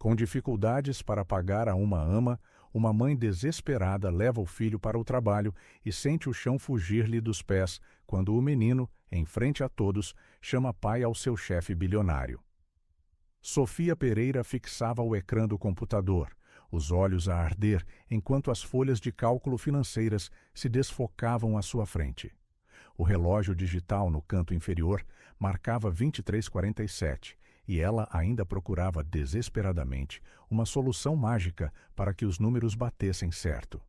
Com dificuldades para pagar a uma ama, uma mãe desesperada leva o filho para o trabalho e sente o chão fugir-lhe dos pés quando o menino, em frente a todos, chama pai ao seu chefe bilionário. Sofia Pereira fixava o ecrã do computador, os olhos a arder enquanto as folhas de cálculo financeiras se desfocavam à sua frente. O relógio digital no canto inferior marcava 23h47 e ela ainda procurava desesperadamente uma solução mágica para que os números batessem certo.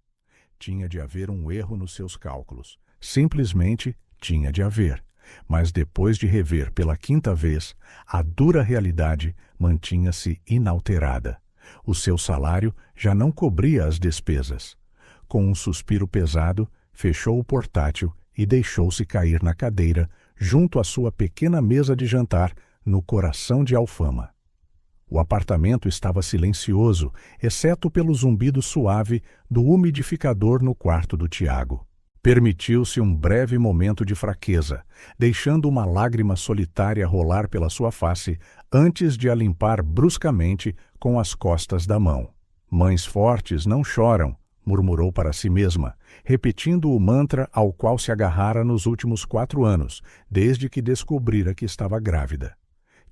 Tinha de haver um erro nos seus cálculos. Simplesmente tinha de haver. Mas depois de rever pela 5ª vez, a dura realidade mantinha-se inalterada. O seu salário já não cobria as despesas. Com um suspiro pesado, fechou o portátil e deixou-se cair na cadeira, junto à sua pequena mesa de jantar, no coração de Alfama. O apartamento estava silencioso, exceto pelo zumbido suave do umidificador no quarto do Tiago. Permitiu-se um breve momento de fraqueza, deixando uma lágrima solitária rolar pela sua face antes de a limpar bruscamente com as costas da mão. Mães fortes não choram, murmurou para si mesma, repetindo o mantra ao qual se agarrara nos últimos 4 anos, desde que descobrira que estava grávida.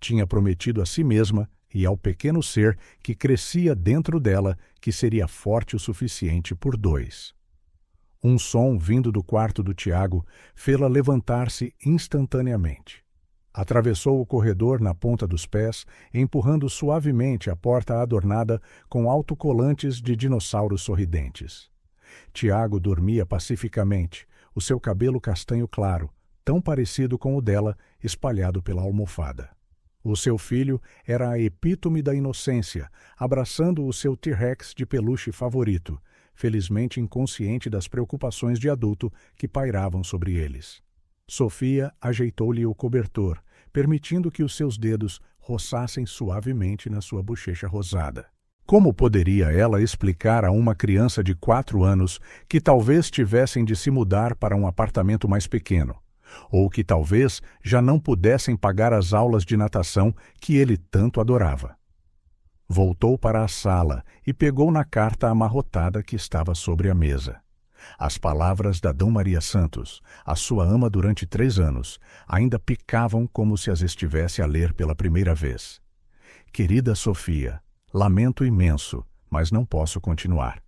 Tinha prometido a si mesma e ao pequeno ser que crescia dentro dela que seria forte o suficiente por 2. Um som vindo do quarto do Tiago fê-la levantar-se instantaneamente. Atravessou o corredor na ponta dos pés, empurrando suavemente a porta adornada com autocolantes de dinossauros sorridentes. Tiago dormia pacificamente, o seu cabelo castanho claro, tão parecido com o dela, espalhado pela almofada. O seu filho era a epítome da inocência, abraçando o seu T-Rex de peluche favorito, felizmente inconsciente das preocupações de adulto que pairavam sobre eles. Sofia ajeitou-lhe o cobertor, permitindo que os seus dedos roçassem suavemente na sua bochecha rosada. Como poderia ela explicar a uma criança de 4 anos que talvez tivessem de se mudar para um apartamento mais pequeno, ou que talvez já não pudessem pagar as aulas de natação que ele tanto adorava? Voltou para a sala e pegou na carta amarrotada que estava sobre a mesa. As palavras da D. Maria Santos, a sua ama durante 3 anos, ainda picavam como se as estivesse a ler pela primeira vez. Querida Sofia, lamento imenso, mas não posso continuar.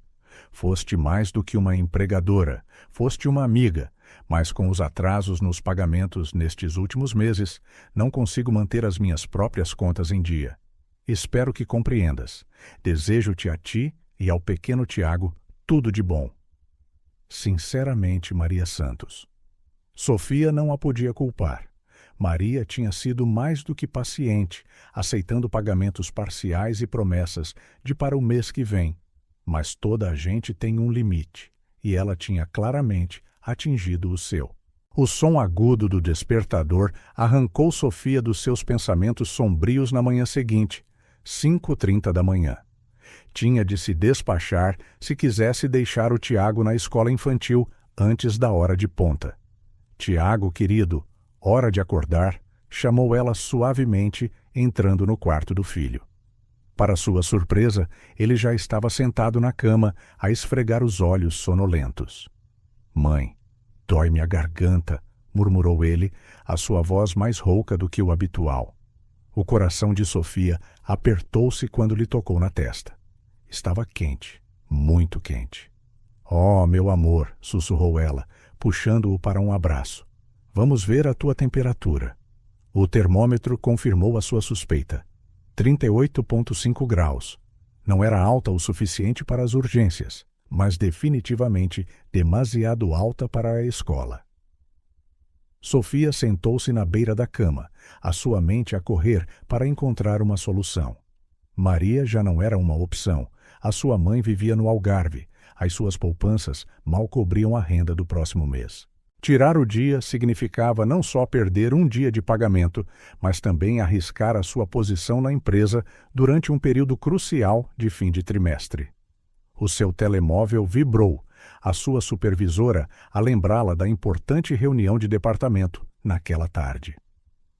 Foste mais do que uma empregadora, foste uma amiga, mas com os atrasos nos pagamentos nestes últimos meses, não consigo manter as minhas próprias contas em dia. Espero que compreendas. Desejo-te a ti e ao pequeno Tiago tudo de bom. Sinceramente, Maria Santos. Sofia não a podia culpar. Maria tinha sido mais do que paciente, aceitando pagamentos parciais e promessas de para o mês que vem. Mas toda a gente tem um limite, e ela tinha claramente atingido o seu. O som agudo do despertador arrancou Sofia dos seus pensamentos sombrios na manhã seguinte, 5h30 da manhã. Tinha de se despachar se quisesse deixar o Tiago na escola infantil antes da hora de ponta. Tiago, querido, hora de acordar, chamou ela suavemente, entrando no quarto do filho. Para sua surpresa, ele já estava sentado na cama, a esfregar os olhos sonolentos. Mãe, dói-me a garganta, murmurou ele, a sua voz mais rouca do que o habitual. O coração de Sofia apertou-se quando lhe tocou na testa. Estava quente, muito quente. Oh, meu amor, sussurrou ela, puxando-o para um abraço. Vamos ver a tua temperatura. O termômetro confirmou a sua suspeita. 38,5 graus. Não era alta o suficiente para as urgências, mas definitivamente demasiado alta para a escola. Sofia sentou-se na beira da cama, a sua mente a correr para encontrar uma solução. Maria já não era uma opção. A sua mãe vivia no Algarve. As suas poupanças mal cobriam a renda do próximo mês. Tirar o dia significava não só perder um dia de pagamento, mas também arriscar a sua posição na empresa durante um período crucial de fim de trimestre. O seu telemóvel vibrou, a sua supervisora a lembrá-la da importante reunião de departamento naquela tarde.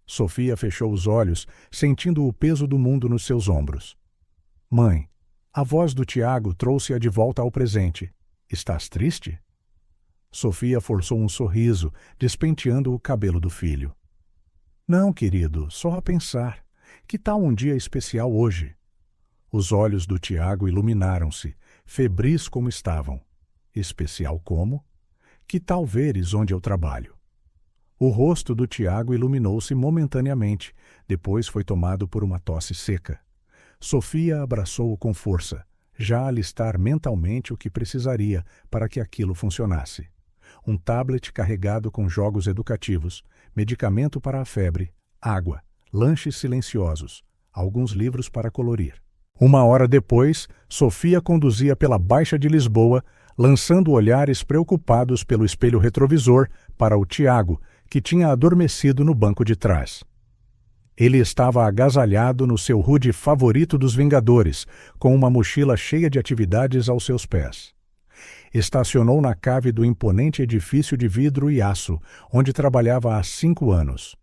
Sofia fechou os olhos, sentindo o peso do mundo nos seus ombros. Mãe, a voz do Tiago trouxe-a de volta ao presente. Estás triste? Sofia forçou um sorriso, despenteando o cabelo do filho. Não, querido, só a pensar. Que tal um dia especial hoje? Os olhos do Tiago iluminaram-se, febris como estavam. Especial como? Que tal veres onde eu trabalho? O rosto do Tiago iluminou-se momentaneamente, depois foi tomado por uma tosse seca. Sofia abraçou-o com força, já a listar mentalmente o que precisaria para que aquilo funcionasse. Um tablet carregado com jogos educativos, medicamento para a febre, água, lanches silenciosos, alguns livros para colorir. 1 hora depois, Sofia conduzia pela Baixa de Lisboa, lançando olhares preocupados pelo espelho retrovisor para o Tiago, que tinha adormecido no banco de trás. Ele estava agasalhado no seu hoodie favorito dos Vingadores, com uma mochila cheia de atividades aos seus pés. Estacionou na cave do imponente edifício de vidro e aço, onde trabalhava há 5 anos.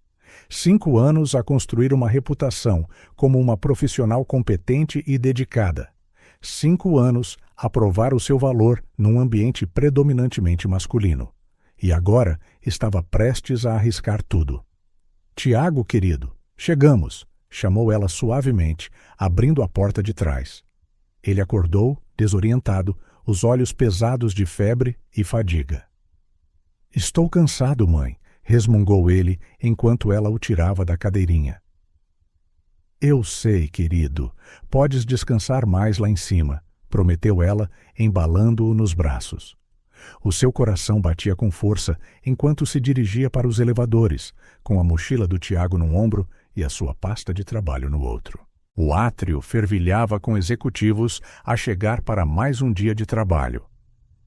5 anos a construir uma reputação como uma profissional competente e dedicada. 5 anos a provar o seu valor num ambiente predominantemente masculino. E agora estava prestes a arriscar tudo. Tiago, querido, chegamos, chamou ela suavemente, abrindo a porta de trás. Ele acordou, desorientado, os olhos pesados de febre e fadiga. Estou cansado, mãe, resmungou ele enquanto ela o tirava da cadeirinha. Eu sei, querido, podes descansar mais lá em cima, prometeu ela, embalando-o nos braços. O seu coração batia com força enquanto se dirigia para os elevadores, com a mochila do Tiago num ombro e a sua pasta de trabalho no outro. O átrio fervilhava com executivos a chegar para mais um dia de trabalho.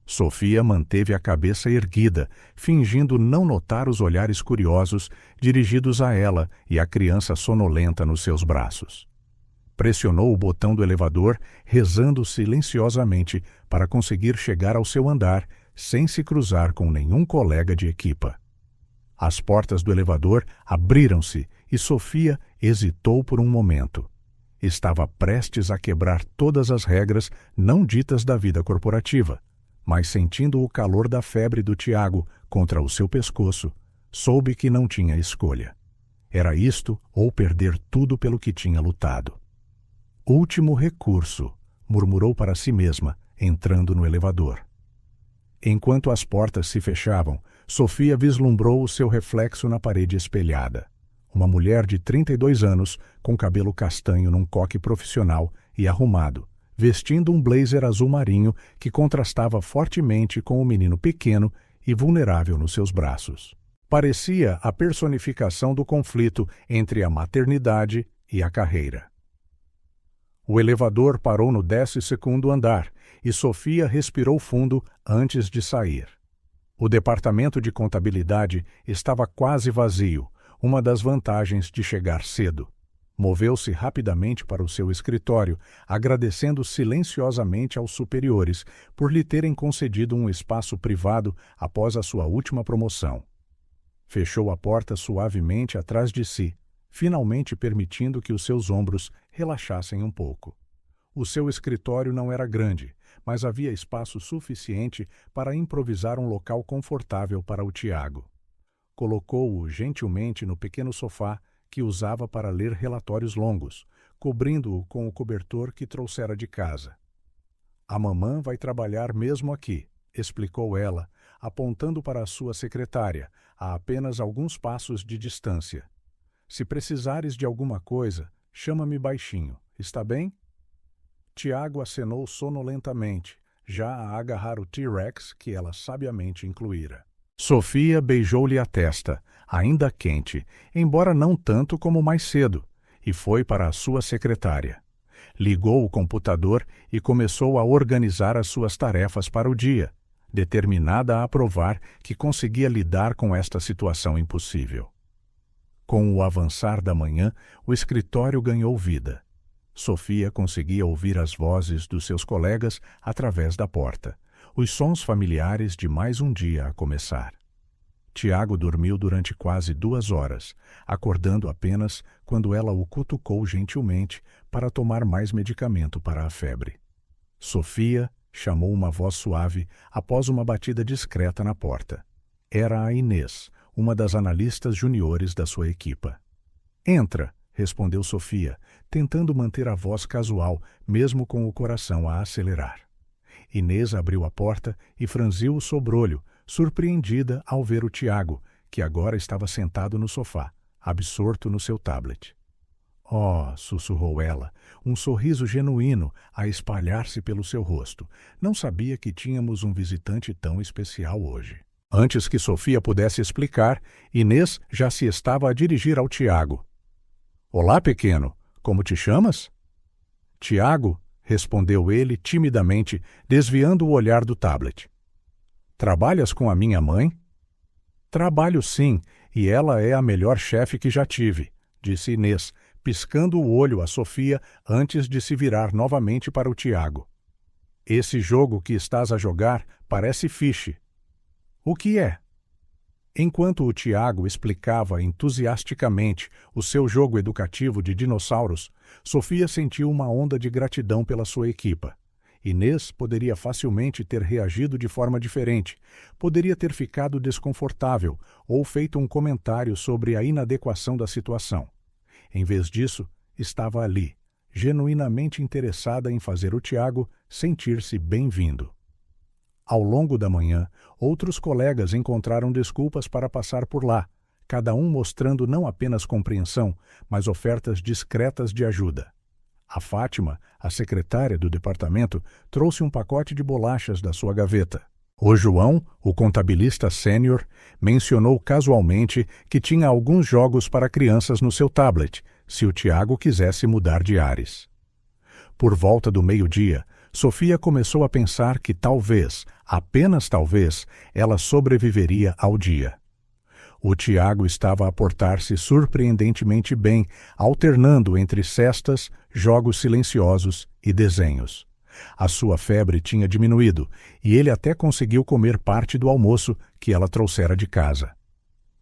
Sofia manteve a cabeça erguida, fingindo não notar os olhares curiosos dirigidos a ela e à criança sonolenta nos seus braços. Pressionou o botão do elevador, rezando silenciosamente para conseguir chegar ao seu andar sem se cruzar com nenhum colega de equipa. As portas do elevador abriram-se e Sofia hesitou por um momento. Estava prestes a quebrar todas as regras não ditas da vida corporativa, mas sentindo o calor da febre do Tiago contra o seu pescoço, soube que não tinha escolha. Era isto ou perder tudo pelo que tinha lutado. Último recurso, murmurou para si mesma, entrando no elevador. Enquanto as portas se fechavam, Sofia vislumbrou o seu reflexo na parede espelhada. Uma mulher de 32 anos, com cabelo castanho num coque profissional e arrumado, vestindo um blazer azul marinho que contrastava fortemente com o menino pequeno e vulnerável nos seus braços. Parecia a personificação do conflito entre a maternidade e a carreira. O elevador parou no 12º andar e Sofia respirou fundo antes de sair. O departamento de contabilidade estava quase vazio, uma das vantagens de chegar cedo. Moveu-se rapidamente para o seu escritório, agradecendo silenciosamente aos superiores por lhe terem concedido um espaço privado após a sua última promoção. Fechou a porta suavemente atrás de si, finalmente permitindo que os seus ombros relaxassem um pouco. O seu escritório não era grande, mas havia espaço suficiente para improvisar um local confortável para o Tiago. Colocou-o gentilmente no pequeno sofá que usava para ler relatórios longos, cobrindo-o com o cobertor que trouxera de casa. A mamã vai trabalhar mesmo aqui, explicou ela, apontando para a sua secretária, a apenas alguns passos de distância. Se precisares de alguma coisa, chama-me baixinho, está bem? Tiago acenou sonolentamente, já a agarrar o T-Rex que ela sabiamente incluíra. Sofia beijou-lhe a testa, ainda quente, embora não tanto como mais cedo, e foi para a sua secretária. Ligou o computador e começou a organizar as suas tarefas para o dia, determinada a provar que conseguia lidar com esta situação impossível. Com o avançar da manhã, o escritório ganhou vida. Sofia conseguia ouvir as vozes dos seus colegas através da porta, os sons familiares de mais um dia a começar. Tiago dormiu durante quase 2 horas, acordando apenas quando ela o cutucou gentilmente para tomar mais medicamento para a febre. Sofia chamou uma voz suave após uma batida discreta na porta. Era a Inês, uma das analistas juniores da sua equipa. "Entra", respondeu Sofia, tentando manter a voz casual, mesmo com o coração a acelerar. Inês abriu a porta e franziu o sobrolho, surpreendida ao ver o Tiago, que agora estava sentado no sofá, absorto no seu tablet. "Oh", sussurrou ela, um sorriso genuíno a espalhar-se pelo seu rosto. "Não sabia que tínhamos um visitante tão especial hoje." Antes que Sofia pudesse explicar, Inês já se estava a dirigir ao Tiago. "Olá, pequeno. Como te chamas?" "Tiago", respondeu ele timidamente, desviando o olhar do tablet. "Trabalhas com a minha mãe?" "Trabalho sim, e ela é a melhor chefe que já tive", disse Inês, piscando o olho a Sofia antes de se virar novamente para o Tiago. "Esse jogo que estás a jogar parece fiche." "O que é?" Enquanto o Tiago explicava entusiasticamente o seu jogo educativo de dinossauros, Sofia sentiu uma onda de gratidão pela sua equipa. Inês poderia facilmente ter reagido de forma diferente, poderia ter ficado desconfortável ou feito um comentário sobre a inadequação da situação. Em vez disso, estava ali, genuinamente interessada em fazer o Tiago sentir-se bem-vindo. Ao longo da manhã, outros colegas encontraram desculpas para passar por lá, cada um mostrando não apenas compreensão, mas ofertas discretas de ajuda. A Fátima, a secretária do departamento, trouxe um pacote de bolachas da sua gaveta. O João, o contabilista sênior, mencionou casualmente que tinha alguns jogos para crianças no seu tablet, se o Tiago quisesse mudar de ares. Por volta do meio-dia, Sofia começou a pensar que talvez, apenas talvez, ela sobreviveria ao dia. O Tiago estava a portar-se surpreendentemente bem, alternando entre cestas, jogos silenciosos e desenhos. A sua febre tinha diminuído e ele até conseguiu comer parte do almoço que ela trouxera de casa.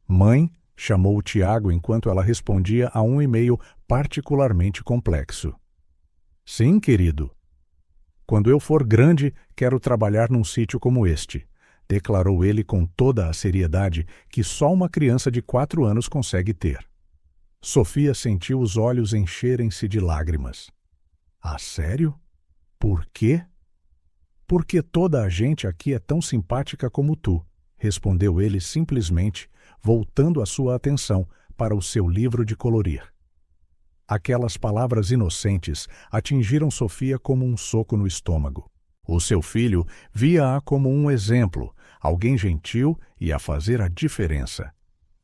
"Mãe", chamou o Tiago enquanto ela respondia a um e-mail particularmente complexo. "Sim, querido." "Quando eu for grande, quero trabalhar num sítio como este", declarou ele com toda a seriedade que só uma criança de 4 anos consegue ter. Sofia sentiu os olhos encherem-se de lágrimas. "Ah, sério? Por quê?" "Porque toda a gente aqui é tão simpática como tu", respondeu ele simplesmente, voltando a sua atenção para o seu livro de colorir. Aquelas palavras inocentes atingiram Sofia como um soco no estômago. O seu filho via-a como um exemplo, alguém gentil e a fazer a diferença.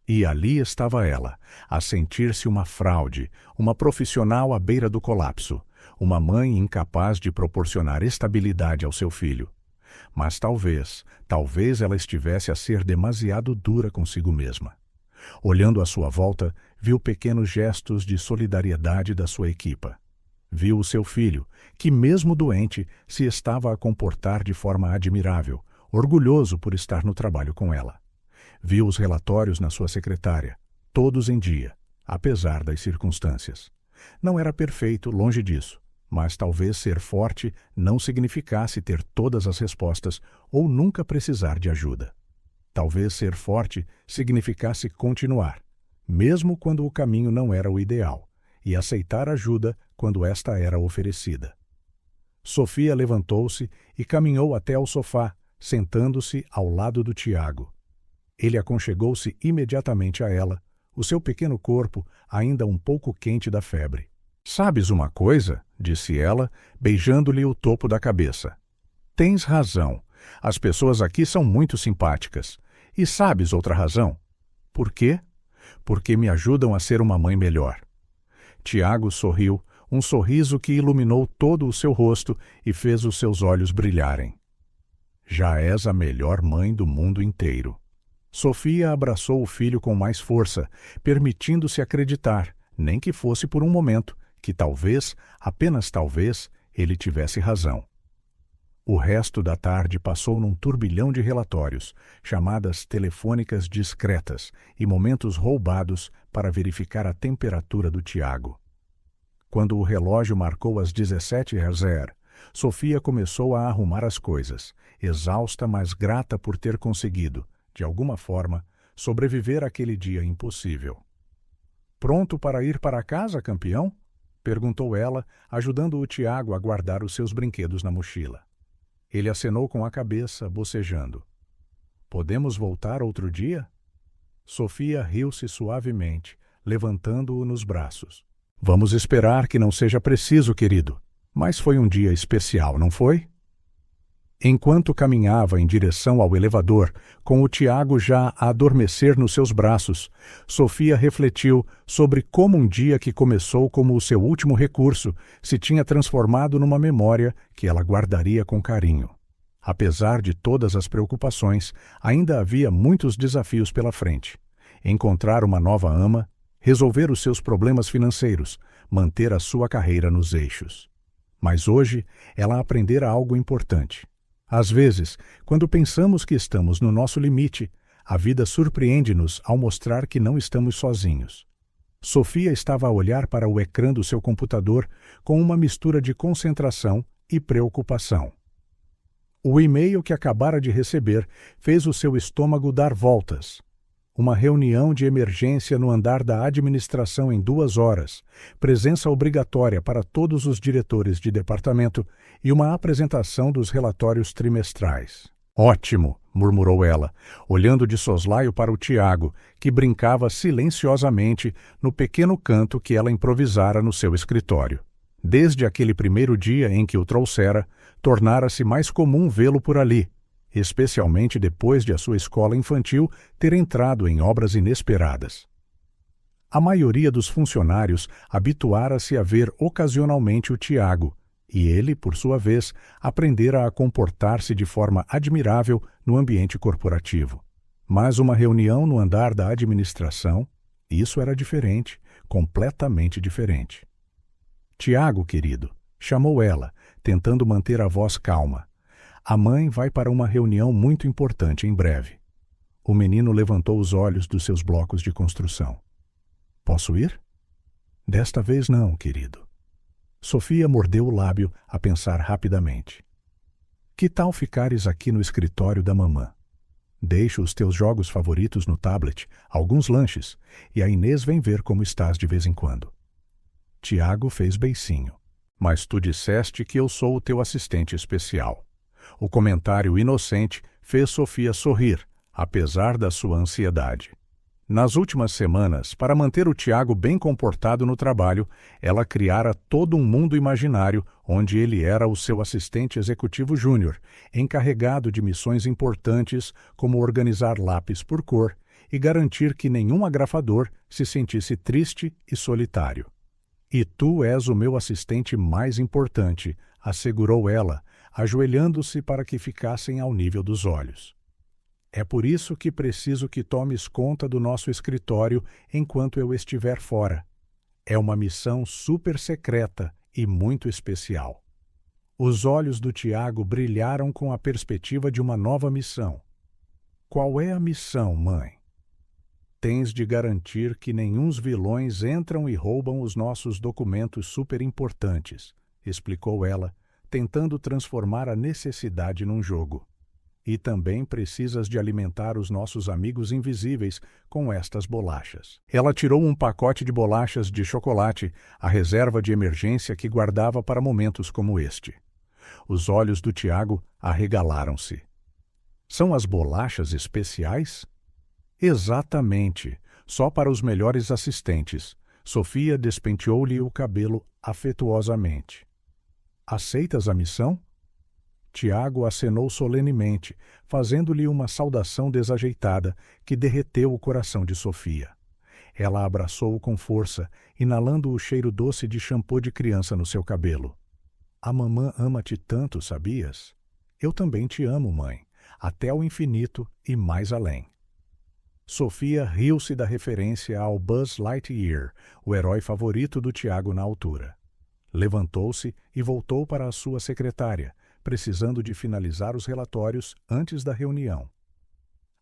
E ali estava ela, a sentir-se uma fraude, uma profissional à beira do colapso, uma mãe incapaz de proporcionar estabilidade ao seu filho. Mas talvez ela estivesse a ser demasiado dura consigo mesma. Olhando à sua volta, viu pequenos gestos de solidariedade da sua equipa. Viu o seu filho, que mesmo doente, se estava a comportar de forma admirável, orgulhoso por estar no trabalho com ela. Viu os relatórios na sua secretária, todos em dia, apesar das circunstâncias. Não era perfeito, longe disso, mas talvez ser forte não significasse ter todas as respostas ou nunca precisar de ajuda. Talvez ser forte significasse continuar, mesmo quando o caminho não era o ideal, e aceitar ajuda quando esta era oferecida. Sofia levantou-se e caminhou até ao sofá, sentando-se ao lado do Tiago. Ele aconchegou-se imediatamente a ela, o seu pequeno corpo ainda um pouco quente da febre. "Sabes uma coisa?", disse ela, beijando-lhe o topo da cabeça. "Tens razão. As pessoas aqui são muito simpáticas. E sabes outra razão? Por quê? Porque me ajudam a ser uma mãe melhor." Tiago sorriu, um sorriso que iluminou todo o seu rosto e fez os seus olhos brilharem. "Já és a melhor mãe do mundo inteiro." Sofia abraçou o filho com mais força, permitindo-se acreditar, nem que fosse por um momento, que talvez, apenas talvez, ele tivesse razão. O resto da tarde passou num turbilhão de relatórios, chamadas telefônicas discretas e momentos roubados para verificar a temperatura do Tiago. Quando o relógio marcou as 17h, Sofia começou a arrumar as coisas, exausta, mas grata por ter conseguido, de alguma forma, sobreviver àquele dia impossível. "Pronto para ir para casa, campeão?" perguntou ela, ajudando o Tiago a guardar os seus brinquedos na mochila. Ele acenou com a cabeça, bocejando. "Podemos voltar outro dia?" Sofia riu-se suavemente, levantando-o nos braços. "Vamos esperar que não seja preciso, querido. Mas foi um dia especial, não foi?" Enquanto caminhava em direção ao elevador, com o Tiago já a adormecer nos seus braços, Sofia refletiu sobre como um dia que começou como o seu último recurso se tinha transformado numa memória que ela guardaria com carinho. Apesar de todas as preocupações, ainda havia muitos desafios pela frente. Encontrar uma nova ama, resolver os seus problemas financeiros, manter a sua carreira nos eixos. Mas hoje ela aprendera algo importante. Às vezes, quando pensamos que estamos no nosso limite, a vida surpreende-nos ao mostrar que não estamos sozinhos. Sofia estava a olhar para o ecrã do seu computador com uma mistura de concentração e preocupação. O e-mail que acabara de receber fez o seu estômago dar voltas. Uma reunião de emergência no andar da administração em 2 horas, presença obrigatória para todos os diretores de departamento e uma apresentação dos relatórios trimestrais. "Ótimo!" murmurou ela, olhando de soslaio para o Tiago, que brincava silenciosamente no pequeno canto que ela improvisara no seu escritório. Desde aquele primeiro dia em que o trouxera, tornara-se mais comum vê-lo por ali, especialmente depois de a sua escola infantil ter entrado em obras inesperadas. A maioria dos funcionários habituara-se a ver ocasionalmente o Tiago, e ele, por sua vez, aprendera a comportar-se de forma admirável no ambiente corporativo. Mas uma reunião no andar da administração, isso era diferente, completamente diferente. "Tiago, querido", chamou ela, tentando manter a voz calma. "A mãe vai para uma reunião muito importante em breve." O menino levantou os olhos dos seus blocos de construção. "Posso ir?" "Desta vez não, querido." Sofia mordeu o lábio a pensar rapidamente. "Que tal ficares aqui no escritório da mamã? Deixo os teus jogos favoritos no tablet, alguns lanches, e a Inês vem ver como estás de vez em quando." Tiago fez beicinho. "Mas tu disseste que eu sou o teu assistente especial." O comentário inocente fez Sofia sorrir, apesar da sua ansiedade. Nas últimas semanas, para manter o Tiago bem comportado no trabalho, ela criara todo um mundo imaginário onde ele era o seu assistente executivo júnior, encarregado de missões importantes como organizar lápis por cor e garantir que nenhum agrafador se sentisse triste e solitário. "E tu és o meu assistente mais importante", assegurou ela, ajoelhando-se para que ficassem ao nível dos olhos. "É por isso que preciso que tomes conta do nosso escritório enquanto eu estiver fora. É uma missão super secreta e muito especial." Os olhos do Tiago brilharam com a perspectiva de uma nova missão. "Qual é a missão, mãe?" "Tens de garantir que nenhum vilões entram e roubam os nossos documentos super importantes", explicou ela, tentando transformar a necessidade num jogo. "E também precisas de alimentar os nossos amigos invisíveis com estas bolachas." Ela tirou um pacote de bolachas de chocolate, a reserva de emergência que guardava para momentos como este. Os olhos do Tiago arregalaram-se. "São as bolachas especiais?" "Exatamente, só para os melhores assistentes." Sofia despenteou-lhe o cabelo afetuosamente. "Aceitas a missão?" Tiago acenou solenemente, fazendo-lhe uma saudação desajeitada que derreteu o coração de Sofia. Ela abraçou-o com força, inalando o cheiro doce de shampoo de criança no seu cabelo. "A mamã ama-te tanto, sabias?" "Eu também te amo, mãe, até ao infinito e mais além." Sofia riu-se da referência ao Buzz Lightyear, o herói favorito do Tiago na altura. Levantou-se e voltou para a sua secretária, precisando de finalizar os relatórios antes da reunião.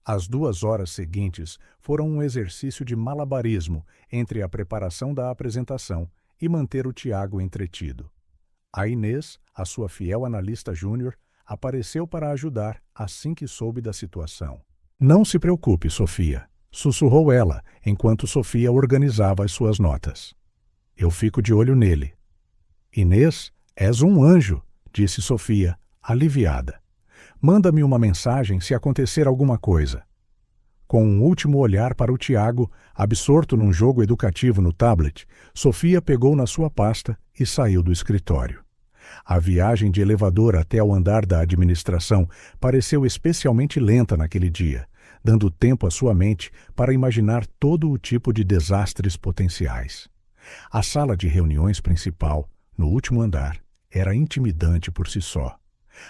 As 2 horas seguintes foram um exercício de malabarismo entre a preparação da apresentação e manter o Tiago entretido. A Inês, a sua fiel analista júnior, apareceu para ajudar assim que soube da situação. "Não se preocupe, Sofia", sussurrou ela, enquanto Sofia organizava as suas notas. "Eu fico de olho nele." "Inês, és um anjo", disse Sofia, aliviada. "Manda-me uma mensagem se acontecer alguma coisa." Com um último olhar para o Tiago, absorto num jogo educativo no tablet, Sofia pegou na sua pasta e saiu do escritório. A viagem de elevador até ao andar da administração pareceu especialmente lenta naquele dia, dando tempo à sua mente para imaginar todo o tipo de desastres potenciais. A sala de reuniões principal, no último andar, era intimidante por si só.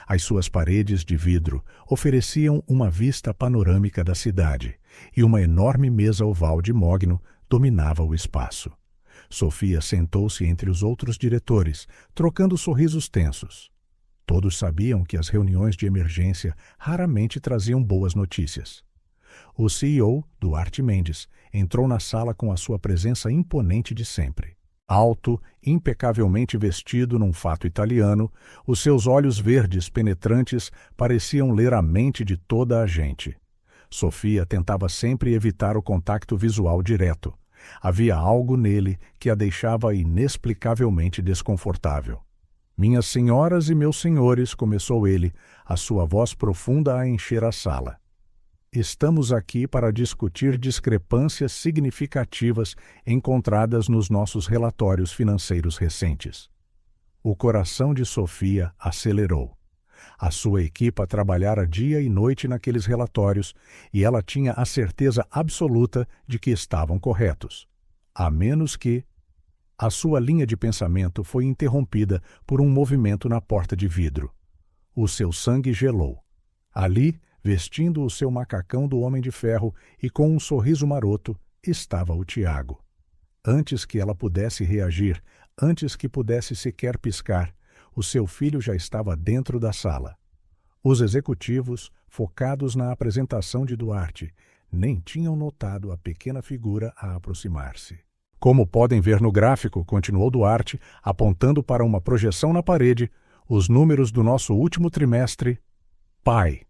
As suas paredes de vidro ofereciam uma vista panorâmica da cidade, e uma enorme mesa oval de mogno dominava o espaço. Sofia sentou-se entre os outros diretores, trocando sorrisos tensos. Todos sabiam que as reuniões de emergência raramente traziam boas notícias. O CEO, Duarte Mendes, entrou na sala com a sua presença imponente de sempre. Alto, impecavelmente vestido num fato italiano, os seus olhos verdes penetrantes pareciam ler a mente de toda a gente. Sofia tentava sempre evitar o contato visual direto. Havia algo nele que a deixava inexplicavelmente desconfortável. "Minhas senhoras e meus senhores", começou ele, a sua voz profunda a encher a sala. "Estamos aqui para discutir discrepâncias significativas encontradas nos nossos relatórios financeiros recentes." O coração de Sofia acelerou. A sua equipa trabalhara dia e noite naqueles relatórios e ela tinha a certeza absoluta de que estavam corretos. A menos que... A sua linha de pensamento foi interrompida por um movimento na porta de vidro. O seu sangue gelou. Ali, vestindo o seu macacão do Homem de Ferro e com um sorriso maroto, estava o Tiago. Antes que ela pudesse reagir, antes que pudesse sequer piscar, o seu filho já estava dentro da sala. Os executivos, focados na apresentação de Duarte, nem tinham notado a pequena figura a aproximar-se. "Como podem ver no gráfico", continuou Duarte, apontando para uma projeção na parede, "os números do nosso último trimestre... Pai."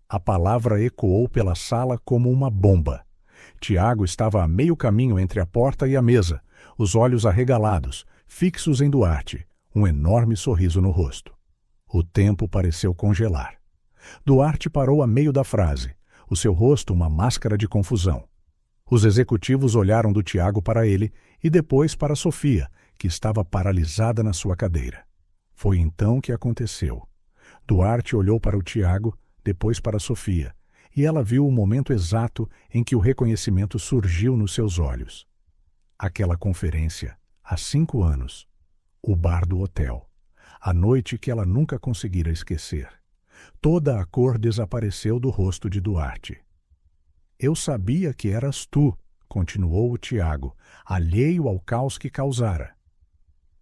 A palavra ecoou pela sala como uma bomba. Tiago estava a meio caminho entre a porta e a mesa, os olhos arregalados, fixos em Duarte, um enorme sorriso no rosto. O tempo pareceu congelar. Duarte parou a meio da frase, o seu rosto uma máscara de confusão. Os executivos olharam do Tiago para ele e depois para Sofia, que estava paralisada na sua cadeira. Foi então que aconteceu. Duarte olhou para o Tiago, depois para Sofia, e ela viu o momento exato em que o reconhecimento surgiu nos seus olhos. Aquela conferência, há 5 anos. O bar do hotel. A noite que ela nunca conseguira esquecer. Toda a cor desapareceu do rosto de Duarte. "Eu sabia que eras tu", continuou o Tiago, alheio ao caos que causara.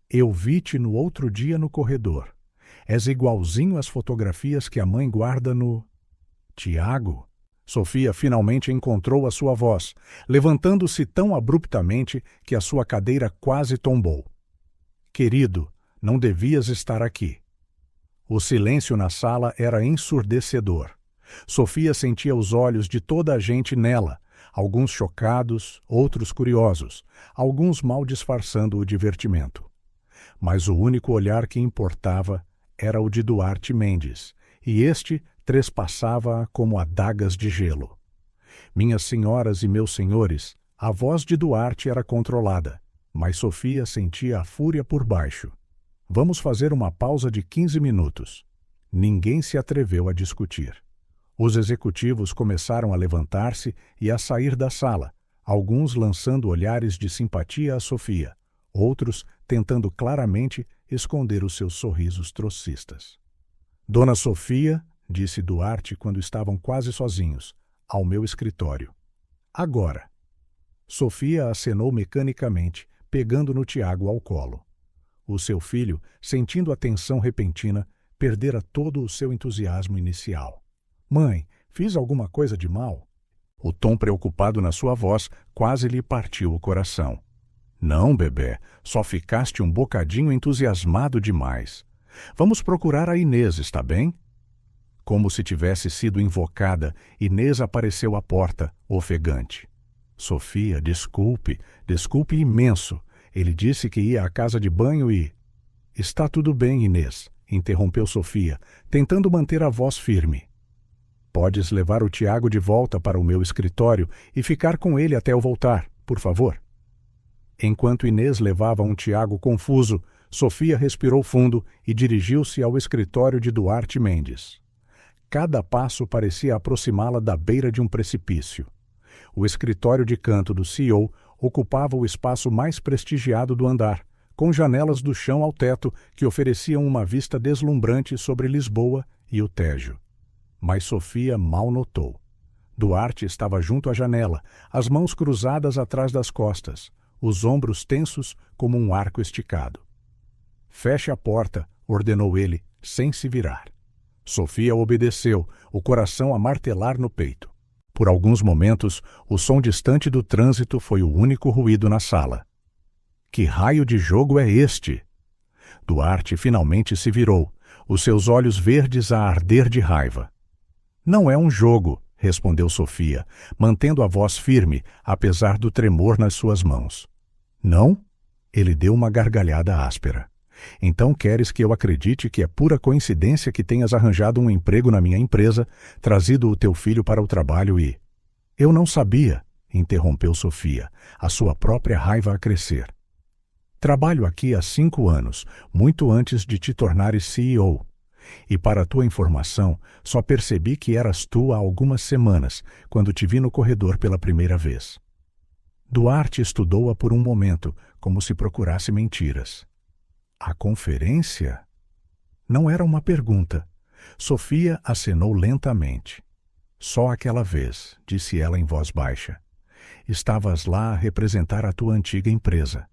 "Eu vi-te no outro dia no corredor. És igualzinho às fotografias que a mãe guarda no..." "Tiago?" Sofia finalmente encontrou a sua voz, levantando-se tão abruptamente que a sua cadeira quase tombou. "Querido, não devias estar aqui." O silêncio na sala era ensurdecedor. Sofia sentia os olhos de toda a gente nela, alguns chocados, outros curiosos, alguns mal disfarçando o divertimento. Mas o único olhar que importava era o de Duarte Mendes, e este trespassava-a como adagas de gelo. "Minhas senhoras e meus senhores", a voz de Duarte era controlada, mas Sofia sentia a fúria por baixo. "Vamos fazer uma pausa de 15 minutos." Ninguém se atreveu a discutir. Os executivos começaram a levantar-se e a sair da sala, alguns lançando olhares de simpatia a Sofia, outros tentando claramente esconder os seus sorrisos trocistas. "Dona Sofia", disse Duarte quando estavam quase sozinhos, "ao meu escritório. Agora." Sofia acenou mecanicamente, pegando no Tiago ao colo. O seu filho, sentindo a tensão repentina, perdera todo o seu entusiasmo inicial. Mãe, fiz alguma coisa de mal? O tom preocupado na sua voz quase lhe partiu o coração. Não, bebê, só ficaste um bocadinho entusiasmado demais. Vamos procurar a Inês, está bem? Como se tivesse sido invocada, Inês apareceu à porta, ofegante. Sofia, desculpe imenso. Ele disse que ia à casa de banho e... Está tudo bem, Inês, interrompeu Sofia, tentando manter a voz firme. Podes levar o Tiago de volta para o meu escritório e ficar com ele até eu voltar, por favor. Enquanto Inês levava um Tiago confuso, Sofia respirou fundo e dirigiu-se ao escritório de Duarte Mendes. Cada passo parecia aproximá-la da beira de um precipício. O escritório de canto do CEO ocupava o espaço mais prestigiado do andar, com janelas do chão ao teto que ofereciam uma vista deslumbrante sobre Lisboa e o Tejo. Mas Sofia mal notou. Duarte estava junto à janela, as mãos cruzadas atrás das costas, os ombros tensos como um arco esticado. Feche a porta, ordenou ele, sem se virar. Sofia obedeceu, o coração a martelar no peito. Por alguns momentos, o som distante do trânsito foi o único ruído na sala. Que raio de jogo é este? Duarte finalmente se virou, os seus olhos verdes a arder de raiva. Não é um jogo, respondeu Sofia, mantendo a voz firme, apesar do tremor nas suas mãos. Não? Ele deu uma gargalhada áspera. Então queres que eu acredite que é pura coincidência que tenhas arranjado um emprego na minha empresa, trazido o teu filho para o trabalho e... Eu não sabia, interrompeu Sofia, a sua própria raiva a crescer. Trabalho aqui há 5 anos, muito antes de te tornares CEO. E para tua informação, só percebi que eras tu há algumas semanas, quando te vi no corredor pela primeira vez. Duarte estudou-a por um momento, como se procurasse mentiras. A conferência? Não era uma pergunta. Sofia acenou lentamente. Só aquela vez, disse ela em voz baixa. Estavas lá a representar a tua antiga empresa.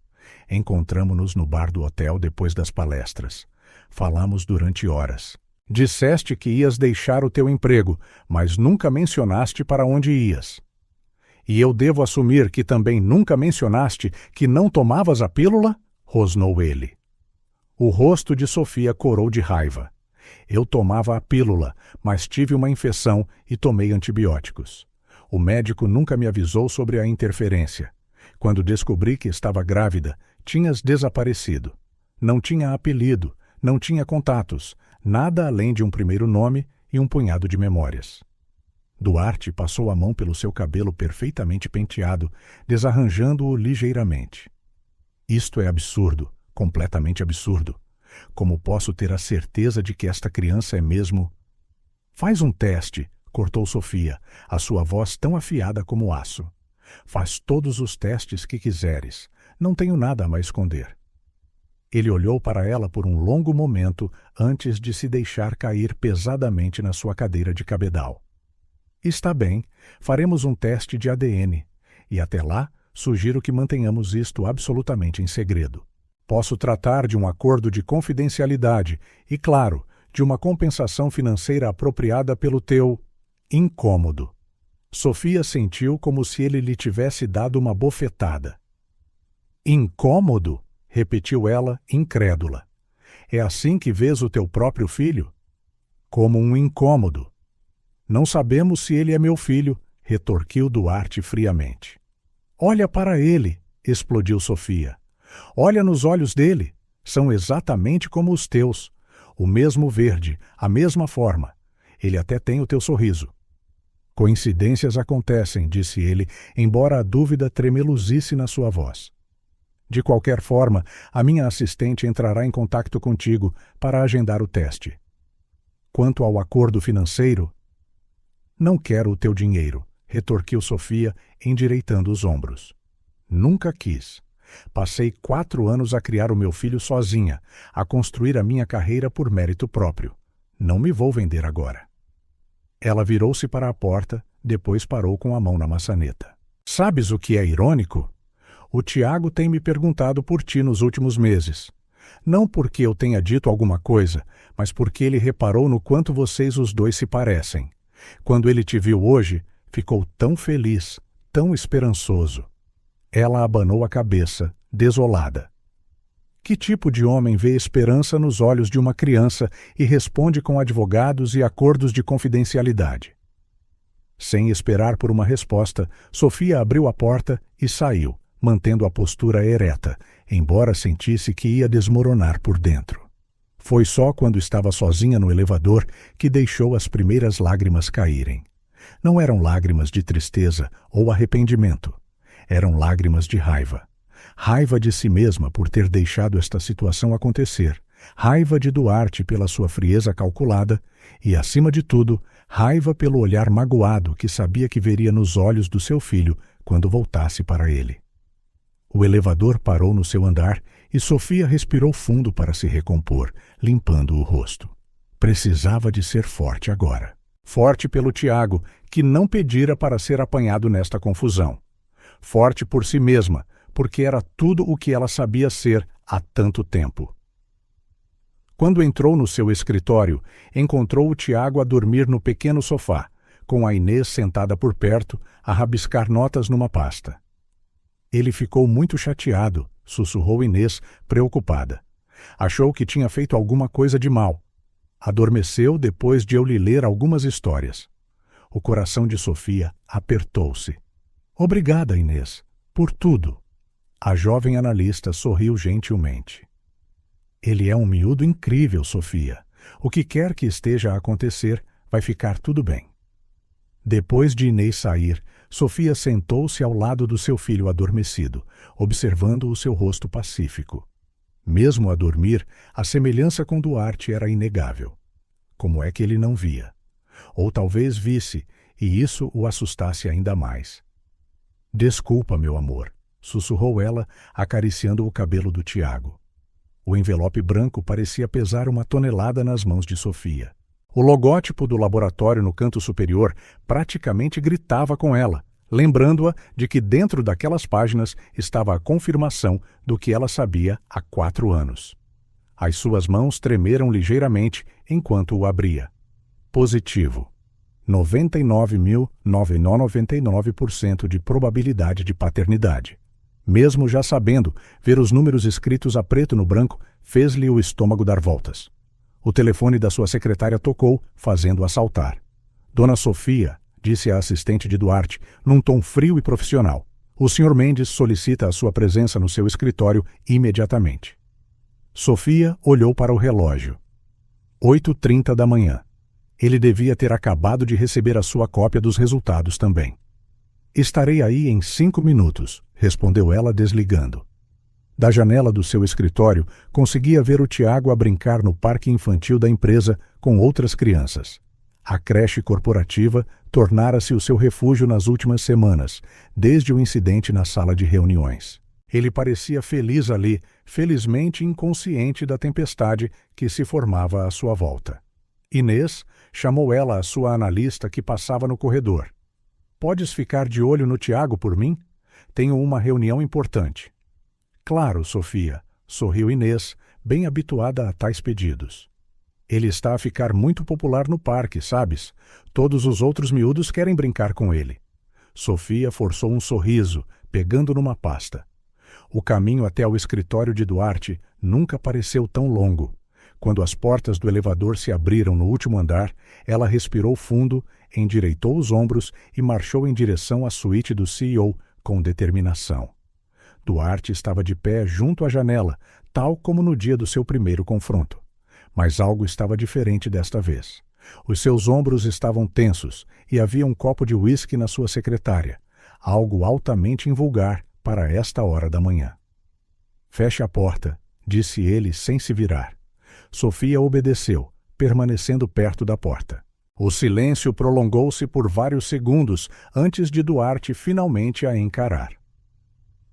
Encontramo-nos no bar do hotel depois das palestras. Falamos durante horas. Disseste que ias deixar o teu emprego, mas nunca mencionaste para onde ias. E eu devo assumir que também nunca mencionaste que não tomavas a pílula? Rosnou ele. O rosto de Sofia corou de raiva. Eu tomava a pílula, mas tive uma infecção e tomei antibióticos. O médico nunca me avisou sobre a interferência. Quando descobri que estava grávida, tinhas desaparecido. Não tinha apelido, não tinha contatos, nada além de um primeiro nome e um punhado de memórias. Duarte passou a mão pelo seu cabelo perfeitamente penteado, desarranjando-o ligeiramente. Isto é absurdo, completamente absurdo. Como posso ter a certeza de que esta criança é mesmo... Faz um teste, cortou Sofia, a sua voz tão afiada como aço. Faz todos os testes que quiseres. Não tenho nada a mais esconder. Ele olhou para ela por um longo momento antes de se deixar cair pesadamente na sua cadeira de cabedal. Está bem, faremos um teste de ADN. E até lá, sugiro que mantenhamos isto absolutamente em segredo. Posso tratar de um acordo de confidencialidade e, claro, de uma compensação financeira apropriada pelo teu incômodo. Sofia sentiu como se ele lhe tivesse dado uma bofetada. Incômodo? Repetiu ela, incrédula. É assim que vês o teu próprio filho? Como um incômodo. Não sabemos se ele é meu filho, retorquiu Duarte friamente. Olha para ele, explodiu Sofia. Olha nos olhos dele. São exatamente como os teus. O mesmo verde, a mesma forma. Ele até tem o teu sorriso. Coincidências acontecem, disse ele, embora a dúvida tremeluzisse na sua voz. De qualquer forma, a minha assistente entrará em contato contigo para agendar o teste. Quanto ao acordo financeiro... Não quero o teu dinheiro, retorquiu Sofia, endireitando os ombros. Nunca quis. Passei 4 anos a criar o meu filho sozinha, a construir a minha carreira por mérito próprio. Não me vou vender agora. Ela virou-se para a porta, depois parou com a mão na maçaneta. Sabes o que é irônico? O Tiago tem me perguntado por ti nos últimos meses. Não porque eu tenha dito alguma coisa, mas porque ele reparou no quanto vocês os dois se parecem. Quando ele te viu hoje, ficou tão feliz, tão esperançoso. Ela abanou a cabeça, desolada. Que tipo de homem vê esperança nos olhos de uma criança e responde com advogados e acordos de confidencialidade? Sem esperar por uma resposta, Sofia abriu a porta e saiu, mantendo a postura ereta, embora sentisse que ia desmoronar por dentro. Foi só quando estava sozinha no elevador que deixou as primeiras lágrimas caírem. Não eram lágrimas de tristeza ou arrependimento. Eram lágrimas de raiva. Raiva de si mesma por ter deixado esta situação acontecer. Raiva de Duarte pela sua frieza calculada e, acima de tudo, raiva pelo olhar magoado que sabia que veria nos olhos do seu filho quando voltasse para ele. O elevador parou no seu andar e Sofia respirou fundo para se recompor, limpando o rosto. Precisava de ser forte agora. Forte pelo Tiago, que não pedira para ser apanhado nesta confusão. Forte por si mesma, porque era tudo o que ela sabia ser há tanto tempo. Quando entrou no seu escritório, encontrou o Tiago a dormir no pequeno sofá, com a Inês sentada por perto, a rabiscar notas numa pasta. Ele ficou muito chateado, sussurrou Inês, preocupada. Achou que tinha feito alguma coisa de mal. Adormeceu depois de eu lhe ler algumas histórias. O coração de Sofia apertou-se. Obrigada, Inês, por tudo. A jovem analista sorriu gentilmente. Ele é um miúdo incrível, Sofia. O que quer que esteja a acontecer, vai ficar tudo bem. Depois de Inês sair, Sofia sentou-se ao lado do seu filho adormecido, observando o seu rosto pacífico. Mesmo a dormir, a semelhança com Duarte era inegável. Como é que ele não via? Ou talvez visse, e isso o assustasse ainda mais. Desculpa, meu amor, sussurrou ela, acariciando o cabelo do Tiago. O envelope branco parecia pesar 1 tonelada nas mãos de Sofia. O logótipo do laboratório no canto superior praticamente gritava com ela, lembrando-a de que dentro daquelas páginas estava a confirmação do que ela sabia há 4 anos. As suas mãos tremeram ligeiramente enquanto o abria. Positivo. 99.999% de probabilidade de paternidade. Mesmo já sabendo, ver os números escritos a preto no branco fez-lhe o estômago dar voltas. O telefone da sua secretária tocou, fazendo-a saltar. Dona Sofia, disse a assistente de Duarte, num tom frio e profissional. O Sr. Mendes solicita a sua presença no seu escritório imediatamente. Sofia olhou para o relógio. 8h30 da manhã. Ele devia ter acabado de receber a sua cópia dos resultados também. Estarei aí em 5 minutos, respondeu ela desligando. Da janela do seu escritório, conseguia ver o Tiago a brincar no parque infantil da empresa com outras crianças. A creche corporativa tornara-se o seu refúgio nas últimas semanas, desde o incidente na sala de reuniões. Ele parecia feliz ali, felizmente inconsciente da tempestade que se formava à sua volta. Inês chamou ela a sua analista que passava no corredor. Podes ficar de olho no Tiago por mim? Tenho uma reunião importante. Claro, Sofia, sorriu Inês, bem habituada a tais pedidos. Ele está a ficar muito popular no parque, sabes? Todos os outros miúdos querem brincar com ele. Sofia forçou um sorriso, pegando numa pasta. O caminho até ao escritório de Duarte nunca pareceu tão longo. Quando as portas do elevador se abriram no último andar, ela respirou fundo, endireitou os ombros e marchou em direção à suíte do CEO com determinação. Duarte estava de pé junto à janela, tal como no dia do seu primeiro confronto. Mas algo estava diferente desta vez. Os seus ombros estavam tensos e havia um copo de uísque na sua secretária, algo altamente invulgar para esta hora da manhã. Feche a porta, disse ele sem se virar. Sofia obedeceu, permanecendo perto da porta. O silêncio prolongou-se por vários segundos antes de Duarte finalmente a encarar.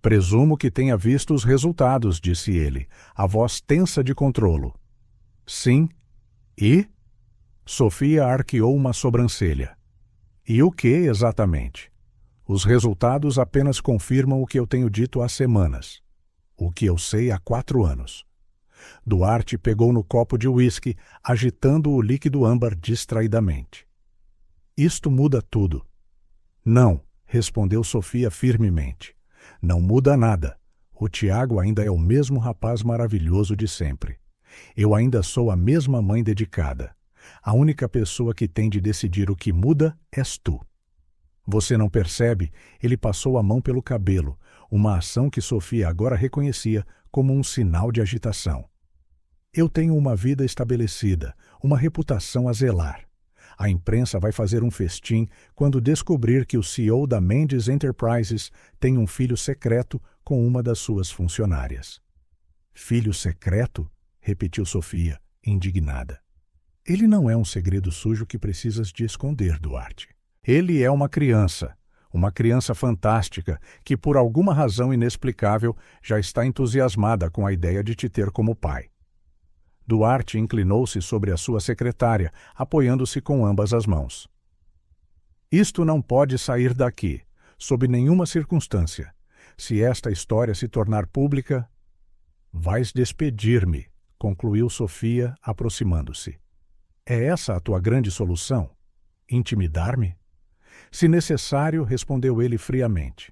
Presumo que tenha visto os resultados, disse ele, a voz tensa de controlo. Sim. E? Sofia arqueou uma sobrancelha. E o que exatamente? Os resultados apenas confirmam o que eu tenho dito há semanas. O que eu sei há 4 anos. Duarte pegou no copo de uísque, agitando o líquido âmbar distraidamente. Isto muda tudo. Não, respondeu Sofia firmemente. Não muda nada. O Tiago ainda é o mesmo rapaz maravilhoso de sempre. Eu ainda sou a mesma mãe dedicada. A única pessoa que tem de decidir o que muda és tu. Você não percebe? Ele passou a mão pelo cabelo, uma ação que Sofia agora reconhecia como um sinal de agitação. Eu tenho uma vida estabelecida, uma reputação a zelar. A imprensa vai fazer um festim quando descobrir que o CEO da Mendes Enterprises tem um filho secreto com uma das suas funcionárias. Filho secreto? Repetiu Sofia, indignada. Ele não é um segredo sujo que precisas de esconder, Duarte. Ele é uma criança fantástica que, por alguma razão inexplicável, já está entusiasmada com a ideia de te ter como pai. Duarte inclinou-se sobre a sua secretária, apoiando-se com ambas as mãos. Isto não pode sair daqui, sob nenhuma circunstância. Se esta história se tornar pública... Vais despedir-me, concluiu Sofia, aproximando-se. É essa a tua grande solução? Intimidar-me? Se necessário, respondeu ele friamente.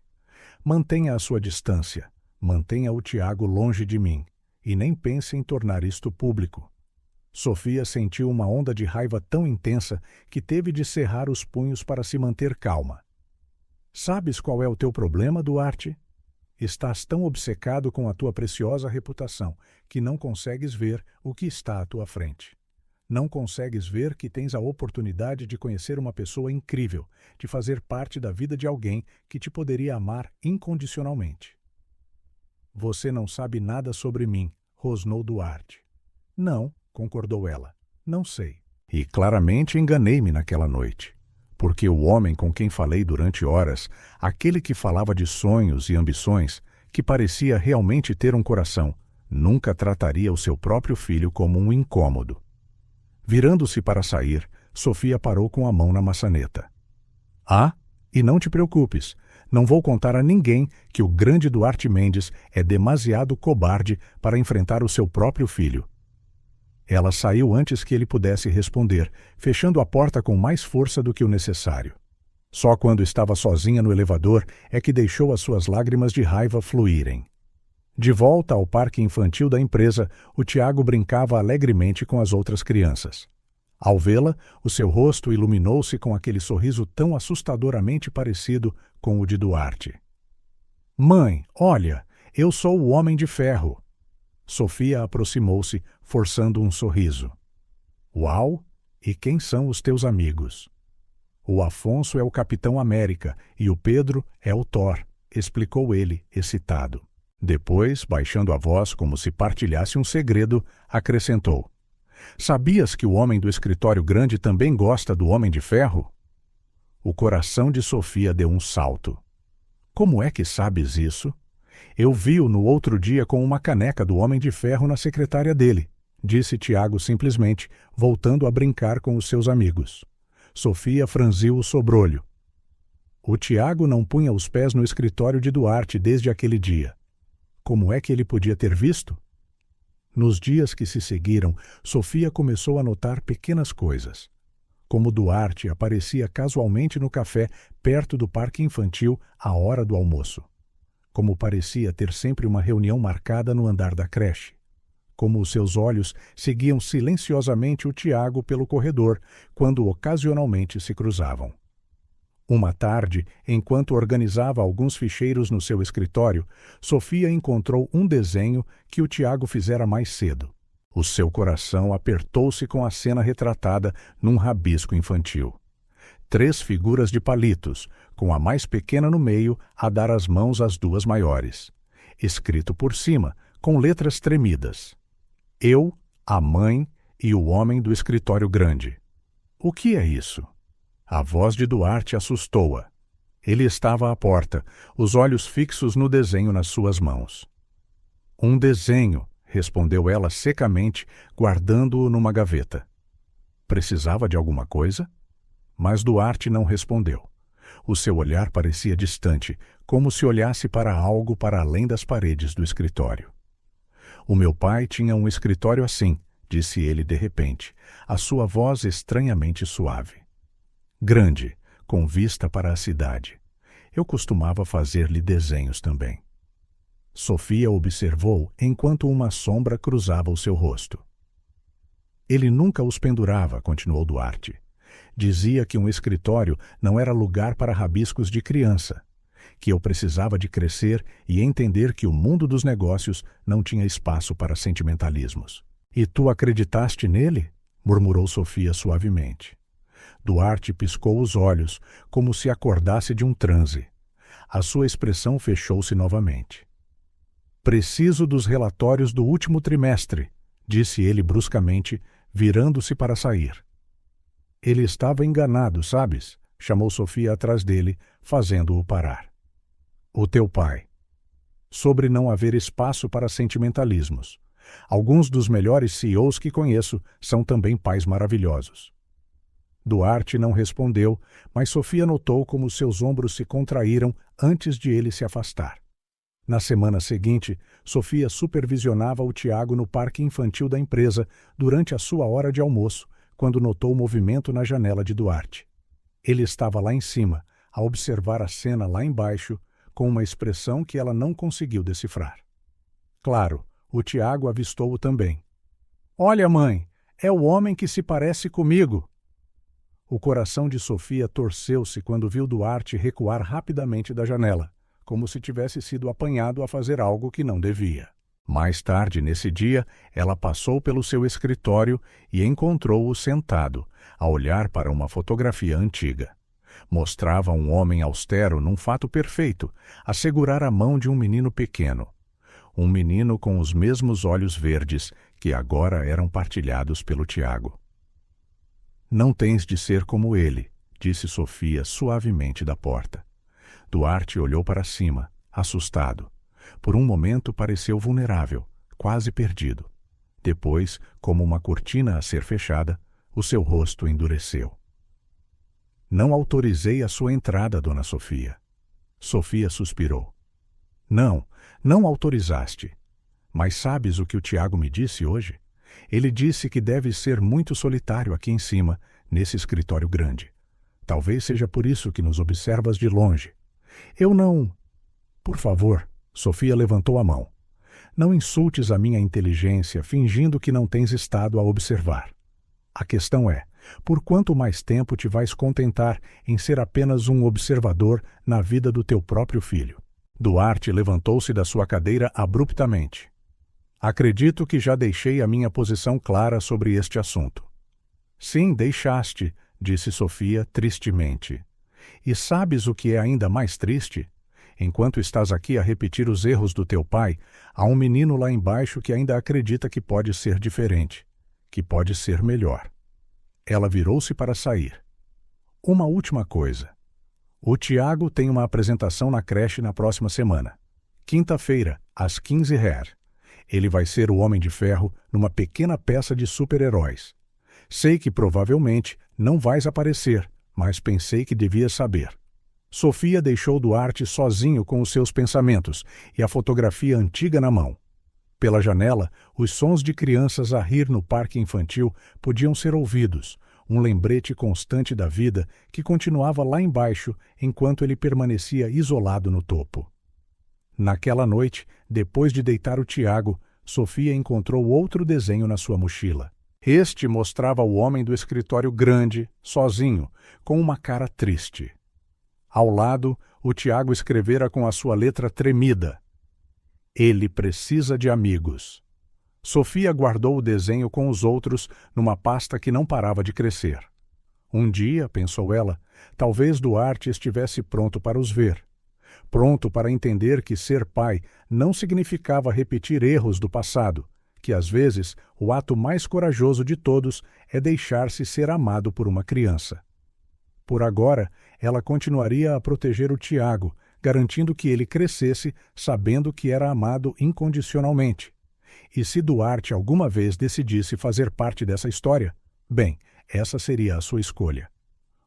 Mantenha a sua distância, mantenha o Tiago longe de mim, e nem pense em tornar isto público. Sofia sentiu uma onda de raiva tão intensa que teve de cerrar os punhos para se manter calma. Sabes qual é o teu problema, Duarte? Estás tão obcecado com a tua preciosa reputação que não consegues ver o que está à tua frente. Não consegues ver que tens a oportunidade de conhecer uma pessoa incrível, de fazer parte da vida de alguém que te poderia amar incondicionalmente. Você não sabe nada sobre mim, rosnou Duarte. Não, concordou ela, não sei. E claramente enganei-me naquela noite. Porque o homem com quem falei durante horas, aquele que falava de sonhos e ambições, que parecia realmente ter um coração, nunca trataria o seu próprio filho como um incômodo. Virando-se para sair, Sofia parou com a mão na maçaneta. Ah, e não te preocupes, não vou contar a ninguém que o grande Duarte Mendes é demasiado cobarde para enfrentar o seu próprio filho. Ela saiu antes que ele pudesse responder, fechando a porta com mais força do que o necessário. Só quando estava sozinha no elevador é que deixou as suas lágrimas de raiva fluírem. De volta ao parque infantil da empresa, o Tiago brincava alegremente com as outras crianças. Ao vê-la, o seu rosto iluminou-se com aquele sorriso tão assustadoramente parecido com o de Duarte. — Mãe, olha, eu sou o Homem de Ferro. Sofia aproximou-se, forçando um sorriso. — Uau! E quem são os teus amigos? — O Afonso é o Capitão América e o Pedro é o Thor, explicou ele, excitado. Depois, baixando a voz como se partilhasse um segredo, acrescentou. — Sabias que o homem do escritório grande também gosta do Homem de Ferro? O coração de Sofia deu um salto. — Como é que sabes isso? Eu vi-o no outro dia com uma caneca do Homem de Ferro na secretária dele, disse Tiago simplesmente, voltando a brincar com os seus amigos. Sofia franziu o sobrolho. O Tiago não punha os pés no escritório de Duarte desde aquele dia. Como é que ele podia ter visto? Nos dias que se seguiram, Sofia começou a notar pequenas coisas. Como Duarte aparecia casualmente no café perto do parque infantil à hora do almoço. Como parecia ter sempre uma reunião marcada no andar da creche. Como os seus olhos seguiam silenciosamente o Tiago pelo corredor, quando ocasionalmente se cruzavam. Uma tarde, enquanto organizava alguns ficheiros no seu escritório, Sofia encontrou um desenho que o Tiago fizera mais cedo. O seu coração apertou-se com a cena retratada num rabisco infantil. 3 figuras de palitos, com a mais pequena no meio a dar as mãos às 2 maiores. Escrito por cima, com letras tremidas. Eu, a mãe e o homem do escritório grande. O que é isso? A voz de Duarte assustou-a. Ele estava à porta, os olhos fixos no desenho nas suas mãos. Um desenho, respondeu ela secamente, guardando-o numa gaveta. Precisava de alguma coisa? Mas Duarte não respondeu. O seu olhar parecia distante, como se olhasse para algo para além das paredes do escritório. O meu pai tinha um escritório assim, disse ele de repente, a sua voz estranhamente suave. Grande, com vista para a cidade. Eu costumava fazer-lhe desenhos também. Sofia observou enquanto uma sombra cruzava o seu rosto. Ele nunca os pendurava, continuou Duarte. Dizia que um escritório não era lugar para rabiscos de criança, que eu precisava de crescer e entender que o mundo dos negócios não tinha espaço para sentimentalismos. E tu acreditaste nele? Murmurou Sofia suavemente. Duarte piscou os olhos, como se acordasse de um transe. A sua expressão fechou-se novamente. Preciso dos relatórios do último trimestre, disse ele bruscamente, virando-se para sair. Ele estava enganado, sabes? Chamou Sofia atrás dele, fazendo-o parar. O teu pai. Sobre não haver espaço para sentimentalismos. Alguns dos melhores CEOs que conheço são também pais maravilhosos. Duarte não respondeu, mas Sofia notou como seus ombros se contraíram antes de ele se afastar. Na semana seguinte, Sofia supervisionava o Tiago no parque infantil da empresa durante a sua hora de almoço, quando notou o movimento na janela de Duarte. Ele estava lá em cima, a observar a cena lá embaixo, com uma expressão que ela não conseguiu decifrar. Claro, o Tiago avistou-o também. — Olha, mãe, é o homem que se parece comigo! O coração de Sofia torceu-se quando viu Duarte recuar rapidamente da janela, como se tivesse sido apanhado a fazer algo que não devia. Mais tarde, nesse dia, ela passou pelo seu escritório e encontrou-o sentado, a olhar para uma fotografia antiga. Mostrava um homem austero num fato perfeito, a segurar a mão de um menino pequeno. Um menino com os mesmos olhos verdes que agora eram partilhados pelo Tiago. Não tens de ser como ele, disse Sofia suavemente da porta. Duarte olhou para cima, assustado. Por um momento pareceu vulnerável, quase perdido. Depois, como uma cortina a ser fechada, o seu rosto endureceu. Não autorizei a sua entrada, dona Sofia. Sofia suspirou. Não autorizaste. Mas sabes o que o Tiago me disse hoje? Ele disse que deve ser muito solitário aqui em cima, nesse escritório grande. Talvez seja por isso que nos observas de longe. Eu não... Por favor, Sofia levantou a mão. Não insultes a minha inteligência fingindo que não tens estado a observar. A questão é, por quanto mais tempo te vais contentar em ser apenas um observador na vida do teu próprio filho? Duarte levantou-se da sua cadeira abruptamente. Acredito que já deixei a minha posição clara sobre este assunto. Sim, deixaste, disse Sofia tristemente. E sabes o que é ainda mais triste? Enquanto estás aqui a repetir os erros do teu pai, há um menino lá embaixo que ainda acredita que pode ser diferente, que pode ser melhor. Ela virou-se para sair. Uma última coisa. O Tiago tem uma apresentação na creche na próxima semana. Quinta-feira, às 15h. Ele vai ser o Homem de Ferro numa pequena peça de super-heróis. Sei que provavelmente não vais aparecer, mas pensei que devias saber. Sofia deixou Duarte sozinho com os seus pensamentos e a fotografia antiga na mão. Pela janela, os sons de crianças a rir no parque infantil podiam ser ouvidos, um lembrete constante da vida que continuava lá embaixo enquanto ele permanecia isolado no topo. Naquela noite, depois de deitar o Tiago, Sofia encontrou outro desenho na sua mochila. Este mostrava o homem do escritório grande, sozinho, com uma cara triste. Ao lado, o Tiago escrevera com a sua letra tremida: Ele precisa de amigos. Sofia guardou o desenho com os outros numa pasta que não parava de crescer. Um dia, pensou ela, talvez Duarte estivesse pronto para os ver. Pronto para entender que ser pai não significava repetir erros do passado, que às vezes o ato mais corajoso de todos é deixar-se ser amado por uma criança. Por agora, ela continuaria a proteger o Tiago, garantindo que ele crescesse sabendo que era amado incondicionalmente. E se Duarte alguma vez decidisse fazer parte dessa história, bem, essa seria a sua escolha.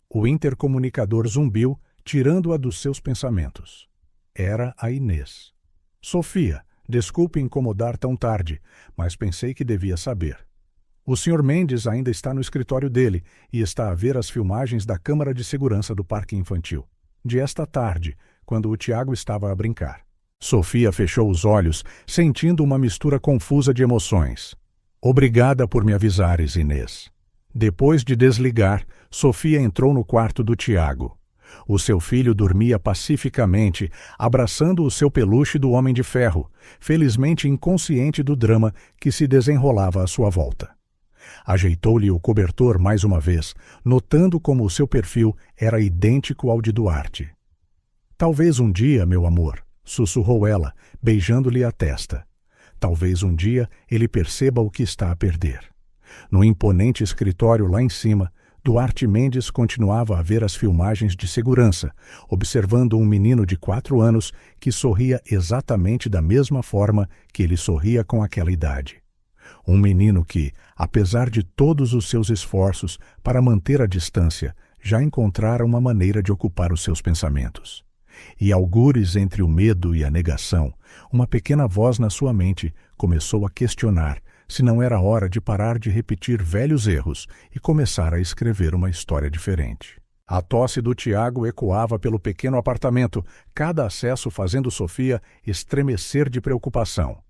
O intercomunicador zumbiu, tirando-a dos seus pensamentos. Era a Inês. Sofia, Desculpe incomodar tão tarde, mas pensei que devia saber. O Sr. Mendes ainda está no escritório dele e está a ver as filmagens da câmara de segurança do parque infantil, de esta tarde, quando o Tiago estava a brincar. Sofia fechou os olhos, sentindo uma mistura confusa de emoções. Obrigada por me avisares, Inês. Depois de desligar, Sofia entrou no quarto do Tiago. O seu filho dormia pacificamente, abraçando o seu peluche do Homem de Ferro, felizmente inconsciente do drama que se desenrolava à sua volta. Ajeitou-lhe o cobertor mais uma vez, notando como o seu perfil era idêntico ao de Duarte. Talvez um dia, meu amor, sussurrou ela, beijando-lhe a testa. Talvez um dia ele perceba o que está a perder. No imponente escritório lá em cima, Duarte Mendes continuava a ver as filmagens de segurança, observando um menino de 4 anos que sorria exatamente da mesma forma que ele sorria com aquela idade. Um menino que, apesar de todos os seus esforços para manter a distância, já encontrara uma maneira de ocupar os seus pensamentos. E algures entre o medo e a negação, uma pequena voz na sua mente começou a questionar se não era hora de parar de repetir velhos erros e começar a escrever uma história diferente. A tosse do Tiago ecoava pelo pequeno apartamento, cada acesso fazendo Sofia estremecer de preocupação.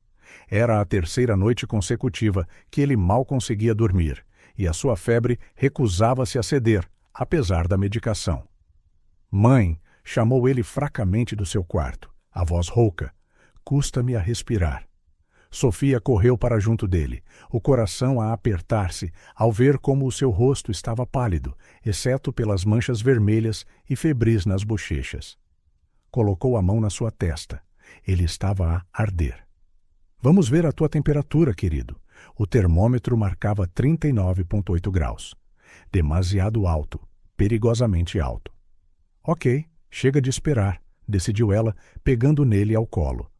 Era a 3ª noite consecutiva que ele mal conseguia dormir, e a sua febre recusava-se a ceder, apesar da medicação. Mãe, chamou ele fracamente do seu quarto, a voz rouca. Custa-me a respirar. Sofia correu para junto dele, o coração a apertar-se ao ver como o seu rosto estava pálido, exceto pelas manchas vermelhas e febris nas bochechas. Colocou a mão na sua testa. Ele estava a arder. Vamos ver a tua temperatura, querido. O termômetro marcava 39,8 graus. Demasiado alto, perigosamente alto. Ok, chega de esperar, decidiu ela, pegando nele ao colo.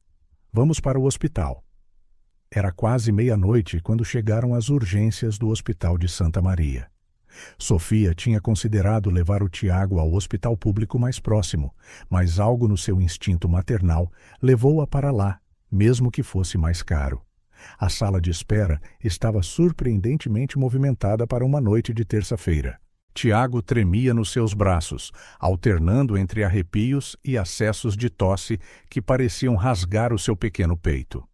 Vamos para o hospital. Era quase meia-noite quando chegaram as urgências do Hospital de Santa Maria. Sofia tinha considerado levar o Tiago ao hospital público mais próximo, mas algo no seu instinto maternal levou-a para lá, mesmo que fosse mais caro. A sala de espera estava surpreendentemente movimentada para uma noite de terça-feira. Tiago tremia nos seus braços, alternando entre arrepios e acessos de tosse que pareciam rasgar o seu pequeno peito.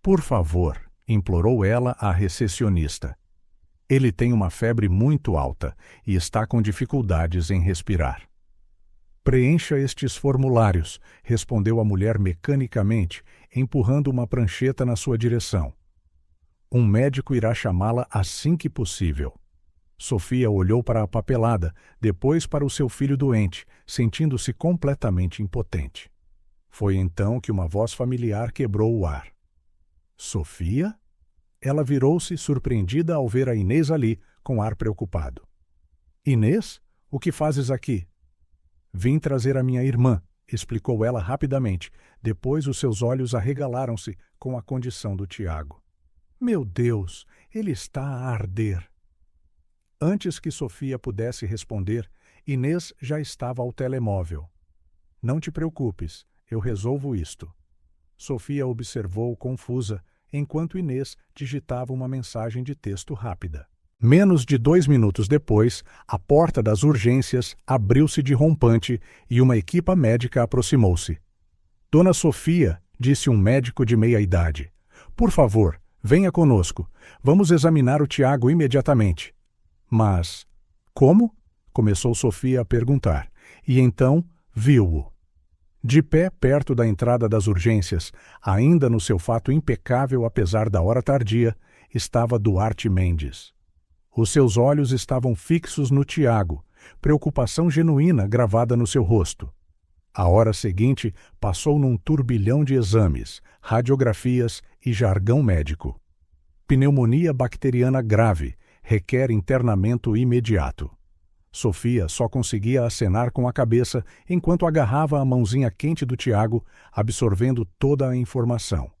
Por favor, implorou ela à recepcionista. Ele tem uma febre muito alta e está com dificuldades em respirar. Preencha estes formulários, respondeu a mulher mecanicamente, empurrando uma prancheta na sua direção. Um médico irá chamá-la assim que possível. Sofia olhou para a papelada, depois para o seu filho doente, sentindo-se completamente impotente. Foi então que uma voz familiar quebrou o ar. Sofia? Ela virou-se, surpreendida ao ver a Inês ali, com ar preocupado. Inês? O que fazes aqui? Vim trazer a minha irmã, explicou ela rapidamente. Depois os seus olhos arregalaram-se com a condição do Tiago. Meu Deus, ele está a arder. Antes que Sofia pudesse responder, Inês já estava ao telemóvel. Não te preocupes, eu resolvo isto. Sofia observou confusa, enquanto Inês digitava uma mensagem de texto rápida. Menos de 2 minutos depois, a porta das urgências abriu-se de rompante e uma equipa médica aproximou-se. Dona Sofia, disse um médico de meia-idade. Por favor, venha conosco. Vamos examinar o Tiago imediatamente. Mas, como? Começou Sofia a perguntar, e então viu-o. De pé perto da entrada das urgências, ainda no seu fato impecável apesar da hora tardia, estava Duarte Mendes. Os seus olhos estavam fixos no Tiago, preocupação genuína gravada no seu rosto. A hora seguinte passou num turbilhão de exames, radiografias e jargão médico. Pneumonia bacteriana grave, requer internamento imediato. Sofia só conseguia acenar com a cabeça enquanto agarrava a mãozinha quente do Tiago, absorvendo toda a informação.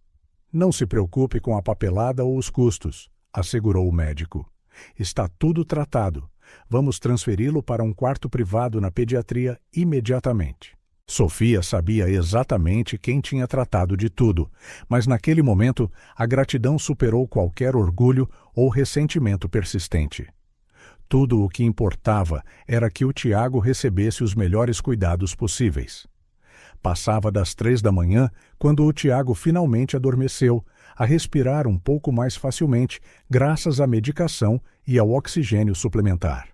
Não se preocupe com a papelada ou os custos, assegurou o médico. Está tudo tratado. Vamos transferi-lo para um quarto privado na pediatria imediatamente. Sofia sabia exatamente quem tinha tratado de tudo, mas naquele momento a gratidão superou qualquer orgulho ou ressentimento persistente. Tudo o que importava era que o Tiago recebesse os melhores cuidados possíveis. Passava das 3 da manhã quando o Tiago finalmente adormeceu, a respirar um pouco mais facilmente graças à medicação e ao oxigênio suplementar.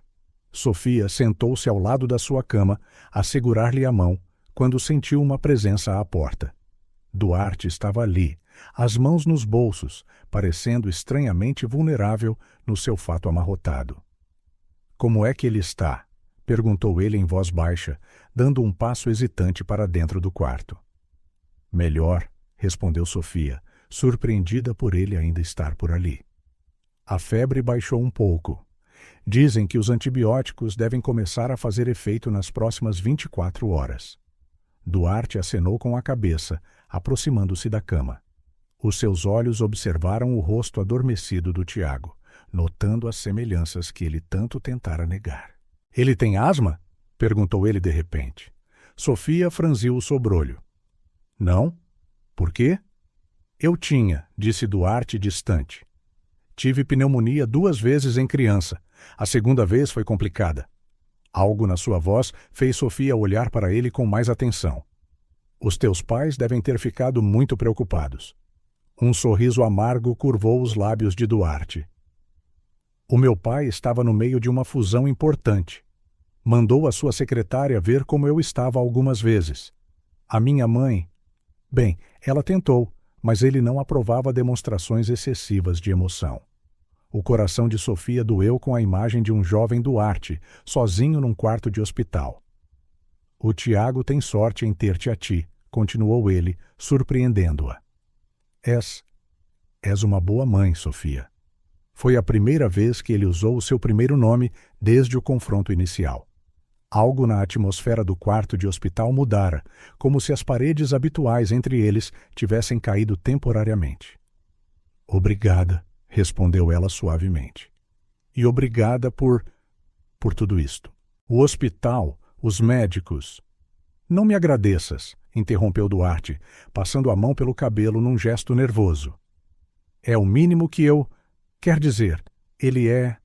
Sofia sentou-se ao lado da sua cama, a segurar-lhe a mão, quando sentiu uma presença à porta. Duarte estava ali, as mãos nos bolsos, parecendo estranhamente vulnerável no seu fato amarrotado. — Como é que ele está? Perguntou ele em voz baixa, dando um passo hesitante para dentro do quarto. — Melhor, respondeu Sofia, surpreendida por ele ainda estar por ali. A febre baixou um pouco. Dizem que os antibióticos devem começar a fazer efeito nas próximas 24 horas. Duarte acenou com a cabeça, aproximando-se da cama. Os seus olhos observaram o rosto adormecido do Tiago, notando as semelhanças que ele tanto tentara negar. — Ele tem asma? Perguntou ele de repente. Sofia franziu o sobrolho. — Não? Por quê? — Eu tinha, disse Duarte distante. Tive pneumonia 2 vezes em criança. A segunda vez foi complicada. Algo na sua voz fez Sofia olhar para ele com mais atenção. — Os teus pais devem ter ficado muito preocupados. Um sorriso amargo curvou os lábios de Duarte. O meu pai estava no meio de uma fusão importante. Mandou a sua secretária ver como eu estava algumas vezes. A minha mãe... Bem, ela tentou, mas ele não aprovava demonstrações excessivas de emoção. O coração de Sofia doeu com a imagem de um jovem Duarte, sozinho num quarto de hospital. — O Tiago tem sorte em ter-te a ti, continuou ele, surpreendendo-a. És uma boa mãe, Sofia. Foi a primeira vez que ele usou o seu primeiro nome desde o confronto inicial. Algo na atmosfera do quarto de hospital mudara, como se as paredes habituais entre eles tivessem caído temporariamente. — Obrigada, respondeu ela suavemente. E obrigada por tudo isto. O hospital, os médicos... Não me agradeças, interrompeu Duarte, passando a mão pelo cabelo num gesto nervoso. É o mínimo que eu... Quer dizer, ele é...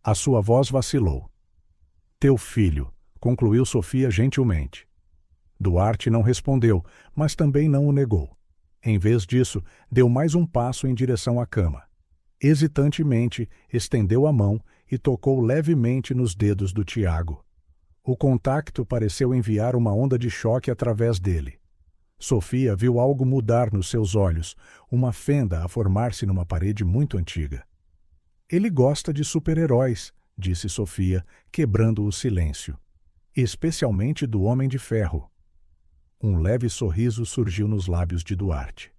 A sua voz vacilou. Teu filho, concluiu Sofia gentilmente. Duarte não respondeu, mas também não o negou. Em vez disso, deu mais um passo em direção à cama. Hesitantemente, estendeu a mão e tocou levemente nos dedos do Tiago. O contacto pareceu enviar uma onda de choque através dele. Sofia viu algo mudar nos seus olhos, uma fenda a formar-se numa parede muito antiga. Ele gosta de super-heróis, disse Sofia, quebrando o silêncio. Especialmente do Homem de Ferro. Um leve sorriso surgiu nos lábios de Duarte.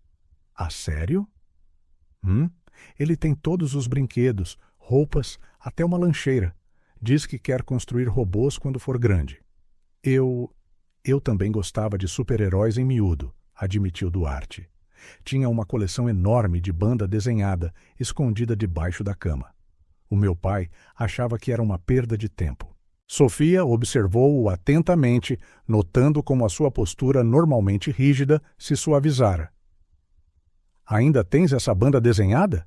A sério? Ele tem todos os brinquedos, roupas, até uma lancheira. Diz que quer construir robôs quando for grande. Eu também gostava de super-heróis em miúdo, admitiu Duarte. Tinha uma coleção enorme de banda desenhada, escondida debaixo da cama. O meu pai achava que era uma perda de tempo. Sofia observou-o atentamente, notando como a sua postura normalmente rígida se suavizara. Ainda tens essa banda desenhada?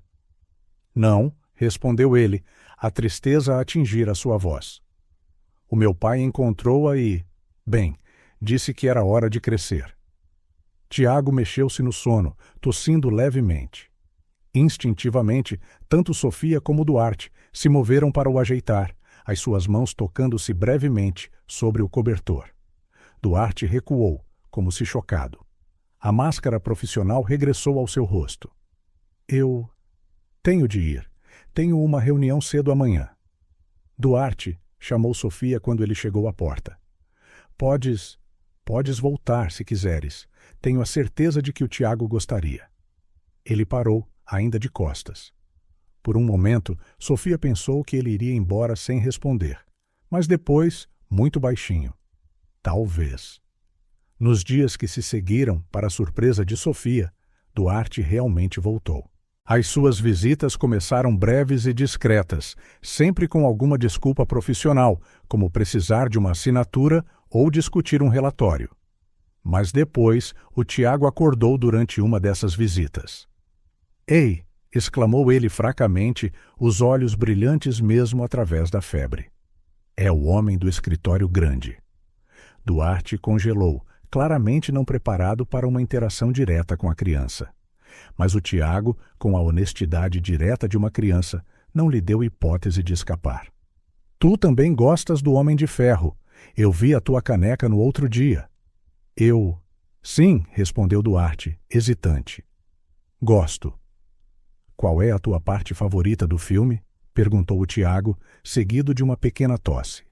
Não, respondeu ele, a tristeza a atingir a sua voz. O meu pai encontrou-a e... Bem, disse que era hora de crescer. Tiago mexeu-se no sono, tossindo levemente. Instintivamente, tanto Sofia como Duarte se moveram para o ajeitar, as suas mãos tocando-se brevemente sobre o cobertor. Duarte recuou, como se chocado. A máscara profissional regressou ao seu rosto. Eu tenho de ir. Tenho uma reunião cedo amanhã. Duarte, chamou Sofia quando ele chegou à porta. Podes voltar se quiseres. Tenho a certeza de que o Tiago gostaria. Ele parou, ainda de costas. Por um momento, Sofia pensou que ele iria embora sem responder. Mas depois, muito baixinho. Talvez. Nos dias que se seguiram, para a surpresa de Sofia, Duarte realmente voltou. As suas visitas começaram breves e discretas, sempre com alguma desculpa profissional, como precisar de uma assinatura ou discutir um relatório. Mas depois, o Tiago acordou durante uma dessas visitas. Ei! Exclamou ele fracamente, os olhos brilhantes mesmo através da febre. É o homem do escritório grande. Duarte congelou, claramente não preparado para uma interação direta com a criança. Mas o Tiago, com a honestidade direta de uma criança, não lhe deu hipótese de escapar. Tu também gostas do Homem de Ferro. Eu vi a tua caneca no outro dia. Eu... Sim, respondeu Duarte, hesitante. Gosto. Qual é a tua parte favorita do filme? Perguntou o Tiago, seguido de uma pequena tosse.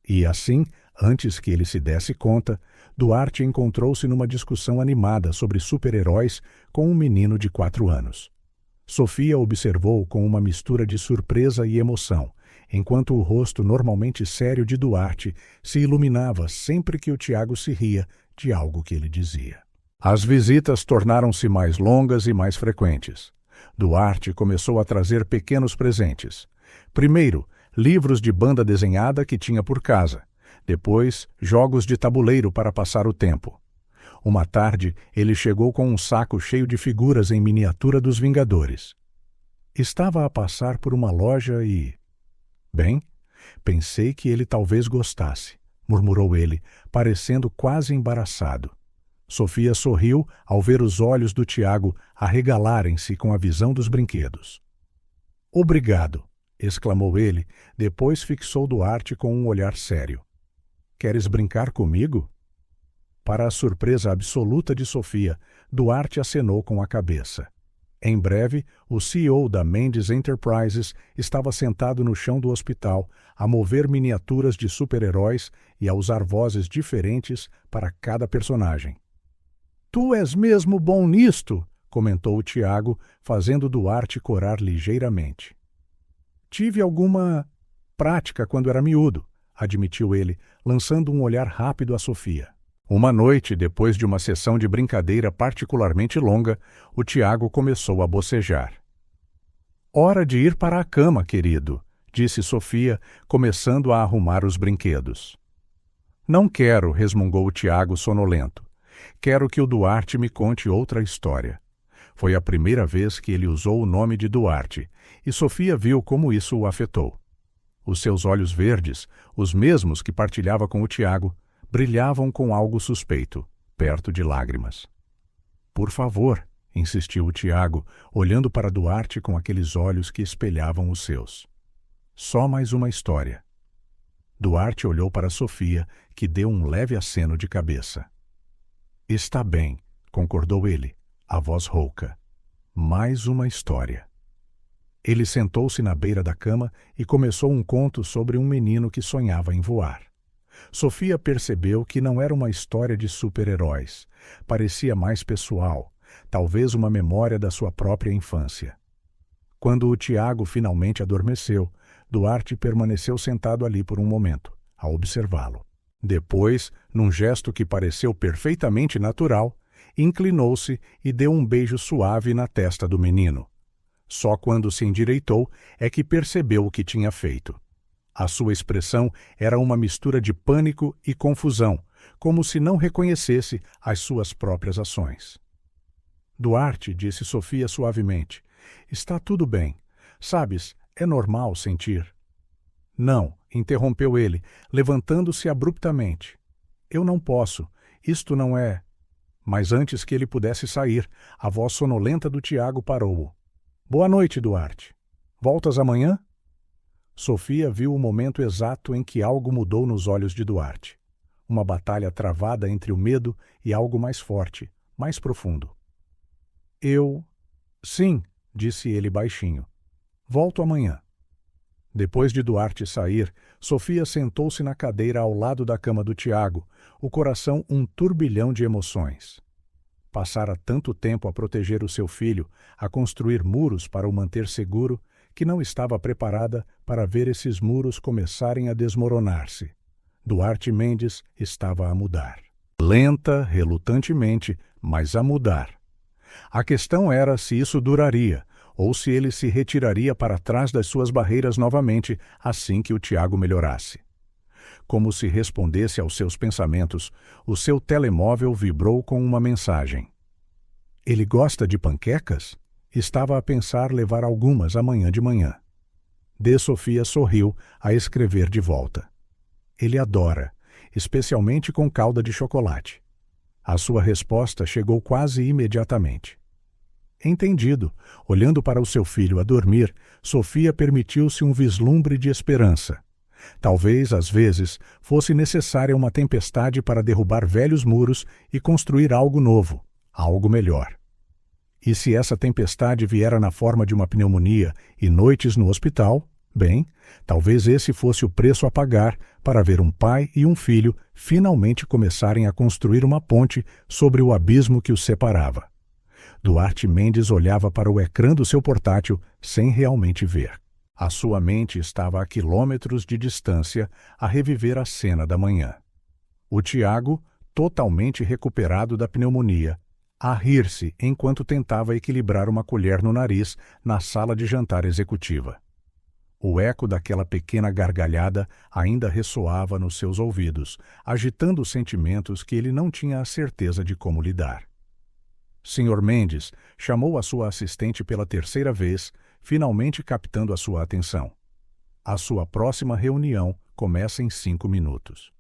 E assim, antes que ele se desse conta, Duarte encontrou-se numa discussão animada sobre super-heróis com um menino de 4 anos. Sofia observou com uma mistura de surpresa e emoção, enquanto o rosto normalmente sério de Duarte se iluminava sempre que o Tiago se ria de algo que ele dizia. As visitas tornaram-se mais longas e mais frequentes. Duarte começou a trazer pequenos presentes. Primeiro, livros de banda desenhada que tinha por casa. Depois, jogos de tabuleiro para passar o tempo. Uma tarde, ele chegou com um saco cheio de figuras em miniatura dos Vingadores. Estava a passar por uma loja e... Bem, pensei que ele talvez gostasse, murmurou ele, parecendo quase embaraçado. Sofia sorriu ao ver os olhos do Tiago arregalarem-se com a visão dos brinquedos. Obrigado, exclamou ele, depois fixou Duarte com um olhar sério. Queres brincar comigo? Para a surpresa absoluta de Sofia, Duarte acenou com a cabeça. Em breve, o CEO da Mendes Enterprises estava sentado no chão do hospital, a mover miniaturas de super-heróis e a usar vozes diferentes para cada personagem. Tu és mesmo bom nisto, comentou o Tiago, fazendo Duarte corar ligeiramente. Tive alguma prática quando era miúdo, admitiu ele, lançando um olhar rápido a Sofia. Uma noite, depois de uma sessão de brincadeira particularmente longa, o Tiago começou a bocejar. Hora de ir para a cama, querido, disse Sofia, começando a arrumar os brinquedos. Não quero, resmungou o Tiago sonolento. Quero que o Duarte me conte outra história. Foi a primeira vez que ele usou o nome de Duarte, e Sofia viu como isso o afetou. Os seus olhos verdes, os mesmos que partilhava com o Tiago, brilhavam com algo suspeito, perto de lágrimas. Por favor, insistiu o Tiago, olhando para Duarte com aqueles olhos que espelhavam os seus. Só mais uma história. Duarte olhou para Sofia, que deu um leve aceno de cabeça. Está bem, concordou ele, a voz rouca. Mais uma história. Ele sentou-se na beira da cama e começou um conto sobre um menino que sonhava em voar. Sofia percebeu que não era uma história de super-heróis. Parecia mais pessoal, talvez uma memória da sua própria infância. Quando o Tiago finalmente adormeceu, Duarte permaneceu sentado ali por um momento, a observá-lo. Depois, num gesto que pareceu perfeitamente natural, inclinou-se e deu um beijo suave na testa do menino. Só quando se endireitou é que percebeu o que tinha feito. A sua expressão era uma mistura de pânico e confusão, como se não reconhecesse as suas próprias ações. Duarte, disse Sofia suavemente, está tudo bem. Sabes, é normal sentir. Não, interrompeu ele, levantando-se abruptamente. Eu não posso, isto não é... Mas antes que ele pudesse sair, a voz sonolenta do Tiago parou-o. Boa noite, Duarte. Voltas amanhã? Sofia viu o momento exato em que algo mudou nos olhos de Duarte. Uma batalha travada entre o medo e algo mais forte, mais profundo. Sim, disse ele baixinho. Volto amanhã. Depois de Duarte sair, Sofia sentou-se na cadeira ao lado da cama do Tiago, o coração um turbilhão de emoções. Passara tanto tempo a proteger o seu filho, a construir muros para o manter seguro, que não estava preparada para ver esses muros começarem a desmoronar-se. Duarte Mendes estava a mudar. Lenta, relutantemente, mas a mudar. A questão era se isso duraria, ou se ele se retiraria para trás das suas barreiras novamente assim que o Tiago melhorasse. Como se respondesse aos seus pensamentos, o seu telemóvel vibrou com uma mensagem. Ele gosta de panquecas? Estava a pensar levar algumas amanhã de manhã. D. Sofia sorriu a escrever de volta. Ele adora, especialmente com calda de chocolate. A sua resposta chegou quase imediatamente. Entendido. Olhando para o seu filho a dormir, Sofia permitiu-se um vislumbre de esperança. Talvez, às vezes, fosse necessária uma tempestade para derrubar velhos muros e construir algo novo, algo melhor. E se essa tempestade viera na forma de uma pneumonia e noites no hospital, bem, talvez esse fosse o preço a pagar para ver um pai e um filho finalmente começarem a construir uma ponte sobre o abismo que os separava. Duarte Mendes olhava para o ecrã do seu portátil sem realmente ver. A sua mente estava a quilômetros de distância a reviver a cena da manhã. O Tiago, totalmente recuperado da pneumonia, a rir-se enquanto tentava equilibrar uma colher no nariz na sala de jantar executiva. O eco daquela pequena gargalhada ainda ressoava nos seus ouvidos, agitando sentimentos que ele não tinha a certeza de como lidar. Sr. Mendes chamou a sua assistente pela terceira vez, finalmente captando a sua atenção. A sua próxima reunião começa em 5 minutos.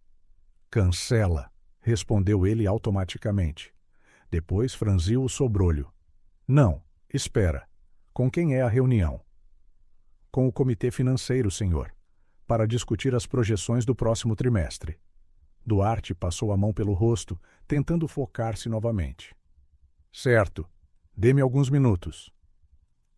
Cancela, respondeu ele automaticamente. Depois franziu o sobrolho. Não, espera. Com quem é a reunião? Com o comitê financeiro, senhor, para discutir as projeções do próximo trimestre. Duarte passou a mão pelo rosto, tentando focar-se novamente. Certo. Dê-me alguns minutos.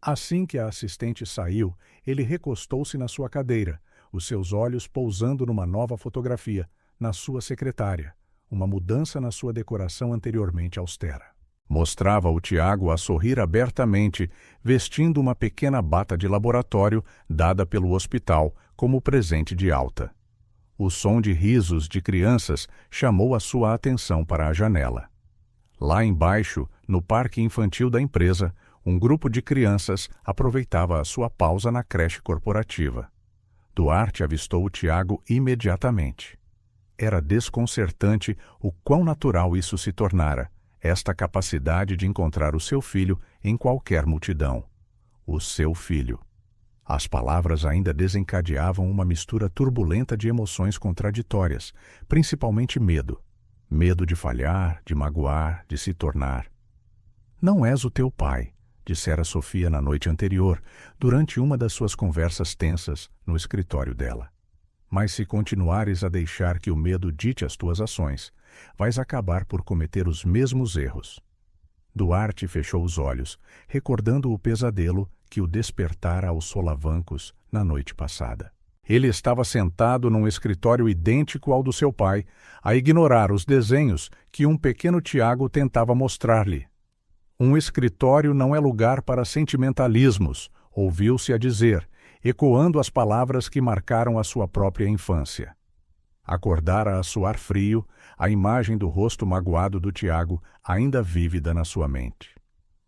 Assim que a assistente saiu, ele recostou-se na sua cadeira, os seus olhos pousando numa nova fotografia, na sua secretária, uma mudança na sua decoração anteriormente austera. Mostrava o Tiago a sorrir abertamente, vestindo uma pequena bata de laboratório dada pelo hospital como presente de alta. O som de risos de crianças chamou a sua atenção para a janela. Lá embaixo, no parque infantil da empresa, um grupo de crianças aproveitava a sua pausa na creche corporativa. Duarte avistou o Tiago imediatamente. Era desconcertante o quão natural isso se tornara, esta capacidade de encontrar o seu filho em qualquer multidão. O seu filho. As palavras ainda desencadeavam uma mistura turbulenta de emoções contraditórias, principalmente medo. Medo de falhar, de magoar, de se tornar. Não és o teu pai, dissera Sofia na noite anterior, durante uma das suas conversas tensas no escritório dela. Mas se continuares a deixar que o medo dite as tuas ações, vais acabar por cometer os mesmos erros. Duarte fechou os olhos, recordando o pesadelo que o despertara aos solavancos na noite passada. Ele estava sentado num escritório idêntico ao do seu pai, a ignorar os desenhos que um pequeno Tiago tentava mostrar-lhe. Um escritório não é lugar para sentimentalismos, ouviu-se a dizer, ecoando as palavras que marcaram a sua própria infância. Acordara a suar frio, a imagem do rosto magoado do Tiago ainda vívida na sua mente.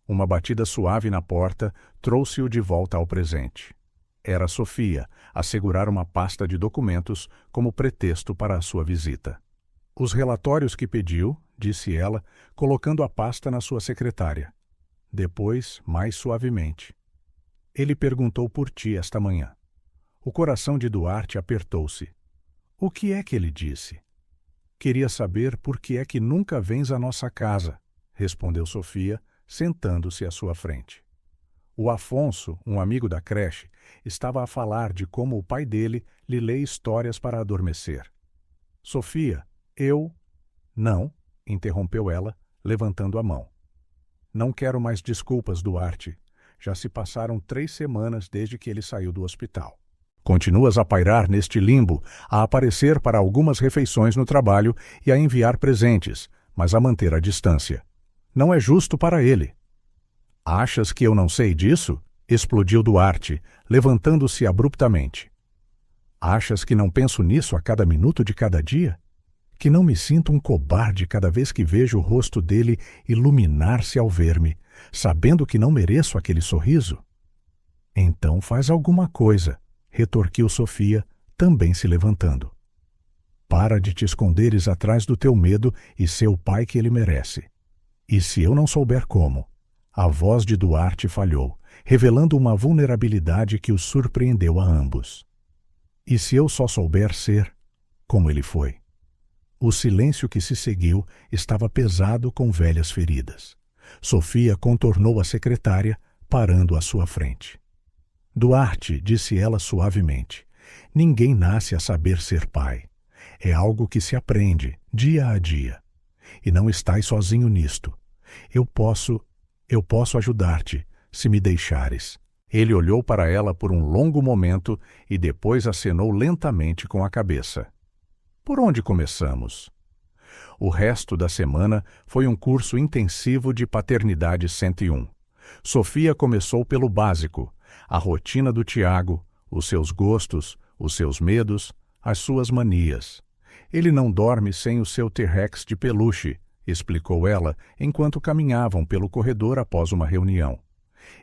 Uma batida suave na porta trouxe-o de volta ao presente. Era Sofia, a segurar uma pasta de documentos como pretexto para a sua visita. Os relatórios que pediu, disse ela, colocando a pasta na sua secretária. Depois, mais suavemente. Ele perguntou por ti esta manhã. O coração de Duarte apertou-se. O que é que ele disse? Queria saber por que é que nunca vens à nossa casa, respondeu Sofia, sentando-se à sua frente. O Afonso, um amigo da creche, estava a falar de como o pai dele lhe lê histórias para adormecer. Sofia, eu... Não, interrompeu ela, levantando a mão. Não quero mais desculpas, Duarte. Já se passaram 3 semanas desde que ele saiu do hospital. Continuas a pairar neste limbo, a aparecer para algumas refeições no trabalho e a enviar presentes, mas a manter a distância. Não é justo para ele. Achas que eu não sei disso? Explodiu Duarte, levantando-se abruptamente. Achas que não penso nisso a cada minuto de cada dia? Que não me sinto um cobarde cada vez que vejo o rosto dele iluminar-se ao ver-me, sabendo que não mereço aquele sorriso? Então faz alguma coisa, retorquiu Sofia, também se levantando. Para de te esconderes atrás do teu medo e ser o pai que ele merece. E se eu não souber como? A voz de Duarte falhou, revelando uma vulnerabilidade que os surpreendeu a ambos. E se eu só souber ser como ele foi? O silêncio que se seguiu estava pesado com velhas feridas. Sofia contornou a secretária, parando à sua frente. Duarte, disse ela suavemente, ninguém nasce a saber ser pai. É algo que se aprende, dia a dia. E não estás sozinho nisto. Eu posso ajudar-te, se me deixares. Ele olhou para ela por um longo momento e depois acenou lentamente com a cabeça. Por onde começamos? O resto da semana foi um curso intensivo de Paternidade 101. Sofia começou pelo básico, a rotina do Tiago, os seus gostos, os seus medos, as suas manias. Ele não dorme sem o seu T-Rex de peluche, explicou ela enquanto caminhavam pelo corredor após uma reunião.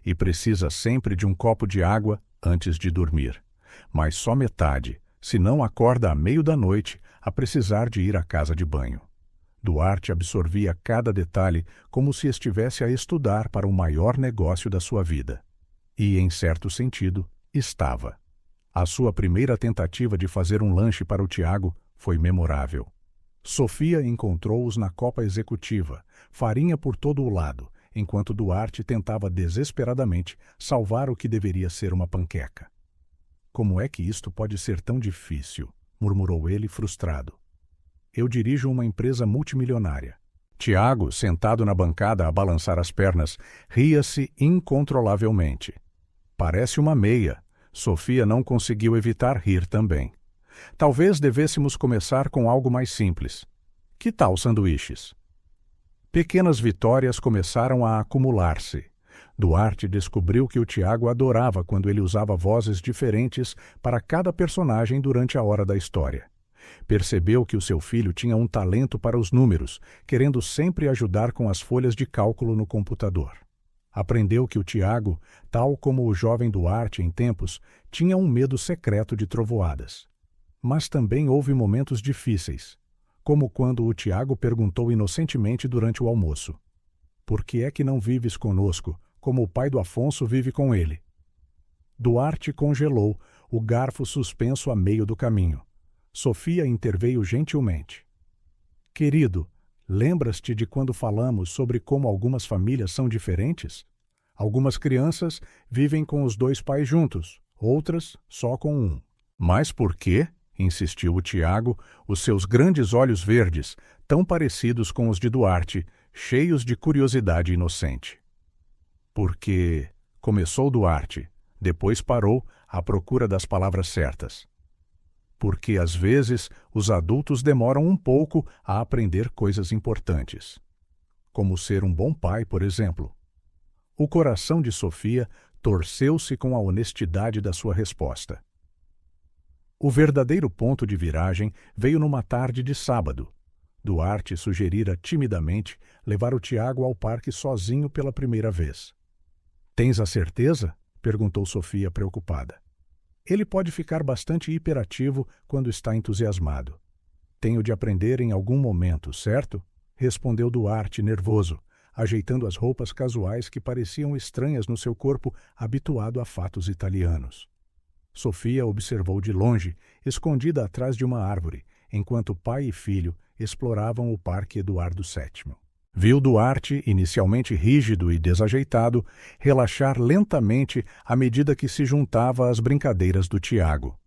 E precisa sempre de um copo de água antes de dormir. Mas só metade, senão acorda à meio da noite a precisar de ir à casa de banho. Duarte absorvia cada detalhe como se estivesse a estudar para o maior negócio da sua vida. E, em certo sentido, estava. A sua primeira tentativa de fazer um lanche para o Tiago foi memorável. Sofia encontrou-os na copa executiva, farinha por todo o lado, enquanto Duarte tentava desesperadamente salvar o que deveria ser uma panqueca. Como é que isto pode ser tão difícil? Murmurou ele, frustrado. Eu dirijo uma empresa multimilionária. Tiago, sentado na bancada a balançar as pernas, ria-se incontrolavelmente. Parece uma meia. Sofia não conseguiu evitar rir também. Talvez devêssemos começar com algo mais simples. Que tal sanduíches? Pequenas vitórias começaram a acumular-se. Duarte descobriu que o Tiago adorava quando ele usava vozes diferentes para cada personagem durante a hora da história. Percebeu que o seu filho tinha um talento para os números, querendo sempre ajudar com as folhas de cálculo no computador. Aprendeu que o Tiago, tal como o jovem Duarte em tempos, tinha um medo secreto de trovoadas. Mas também houve momentos difíceis, como quando o Tiago perguntou inocentemente durante o almoço: por que é que não vives conosco, como o pai do Afonso vive com ele? Duarte congelou, o garfo suspenso a meio do caminho. Sofia interveio gentilmente. Querido, lembras-te de quando falamos sobre como algumas famílias são diferentes? Algumas crianças vivem com os dois pais juntos, outras só com um. Mas por quê? Insistiu o Tiago, os seus grandes olhos verdes, tão parecidos com os de Duarte, cheios de curiosidade inocente. Porque... começou Duarte, depois parou à procura das palavras certas. Porque, às vezes, os adultos demoram um pouco a aprender coisas importantes. Como ser um bom pai, por exemplo. O coração de Sofia torceu-se com a honestidade da sua resposta. O verdadeiro ponto de viragem veio numa tarde de sábado. Duarte sugerira timidamente levar o Tiago ao parque sozinho pela primeira vez. Tens a certeza? Perguntou Sofia preocupada. Ele pode ficar bastante hiperativo quando está entusiasmado. Tenho de aprender em algum momento, certo? Respondeu Duarte, nervoso, ajeitando as roupas casuais que pareciam estranhas no seu corpo habituado a fatos italianos. Sofia observou de longe, escondida atrás de uma árvore, enquanto pai e filho exploravam o Parque Eduardo VII. Viu Duarte, inicialmente rígido e desajeitado, relaxar lentamente à medida que se juntava às brincadeiras do Tiago.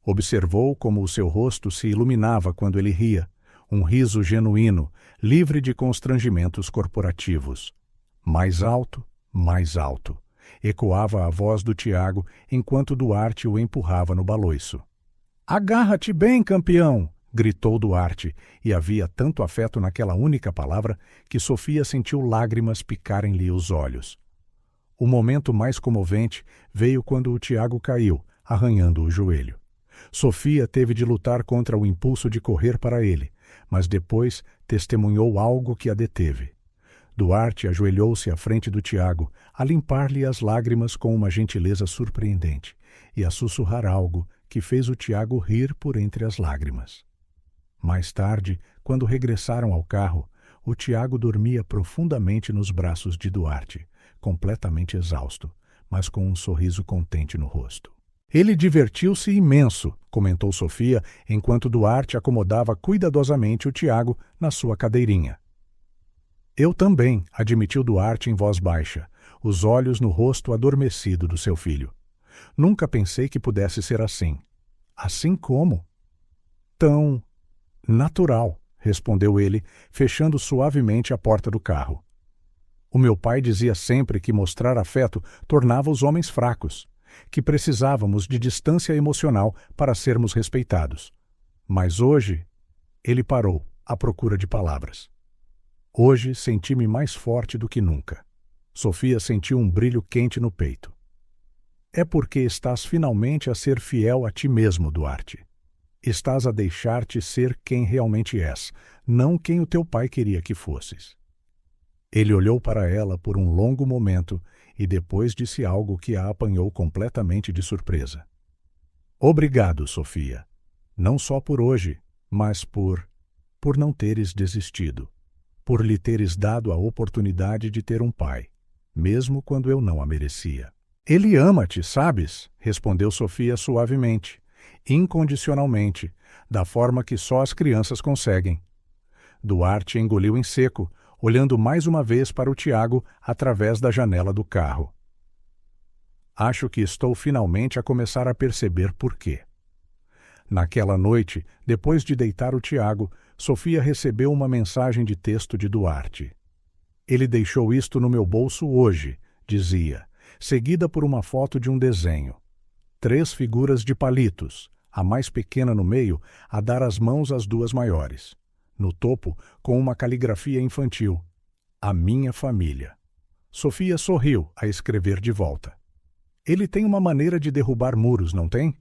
Observou como o seu rosto se iluminava quando ele ria, um riso genuíno, livre de constrangimentos corporativos. Mais alto, ecoava a voz do Tiago enquanto Duarte o empurrava no baloiço. Agarra-te bem, campeão! Gritou Duarte, e havia tanto afeto naquela única palavra que Sofia sentiu lágrimas picarem-lhe os olhos. O momento mais comovente veio quando o Tiago caiu, arranhando o joelho. Sofia teve de lutar contra o impulso de correr para ele, mas depois testemunhou algo que a deteve. Duarte ajoelhou-se à frente do Tiago, a limpar-lhe as lágrimas com uma gentileza surpreendente, e a sussurrar algo que fez o Tiago rir por entre as lágrimas. Mais tarde, quando regressaram ao carro, o Tiago dormia profundamente nos braços de Duarte, completamente exausto, mas com um sorriso contente no rosto. Ele divertiu-se imenso, comentou Sofia, enquanto Duarte acomodava cuidadosamente o Tiago na sua cadeirinha. Eu também, admitiu Duarte em voz baixa, os olhos no rosto adormecido do seu filho. Nunca pensei que pudesse ser assim. Assim como? Tão natural, respondeu ele, fechando suavemente a porta do carro. O meu pai dizia sempre que mostrar afeto tornava os homens fracos, que precisávamos de distância emocional para sermos respeitados. Mas hoje, ele parou, à procura de palavras. Hoje senti-me mais forte do que nunca. Sofia sentiu um brilho quente no peito. É porque estás finalmente a ser fiel a ti mesmo, Duarte. Estás a deixar-te ser quem realmente és, não quem o teu pai queria que fosses. Ele olhou para ela por um longo momento e depois disse algo que a apanhou completamente de surpresa. Obrigado, Sofia. Não só por hoje, mas por não teres desistido. Por lhe teres dado a oportunidade de ter um pai, mesmo quando eu não a merecia. Ele ama-te, sabes? Respondeu Sofia suavemente, incondicionalmente, da forma que só as crianças conseguem. Duarte engoliu em seco, olhando mais uma vez para o Tiago através da janela do carro. Acho que estou finalmente a começar a perceber por quê. Naquela noite, depois de deitar o Tiago, Sofia recebeu uma mensagem de texto de Duarte. Ele deixou isto no meu bolso hoje, dizia, seguida por uma foto de um desenho. 3 figuras de palitos, a mais pequena no meio a dar as mãos às 2 maiores. No topo, com uma caligrafia infantil. A minha família. Sofia sorriu a escrever de volta. Ele tem uma maneira de derrubar muros, não tem?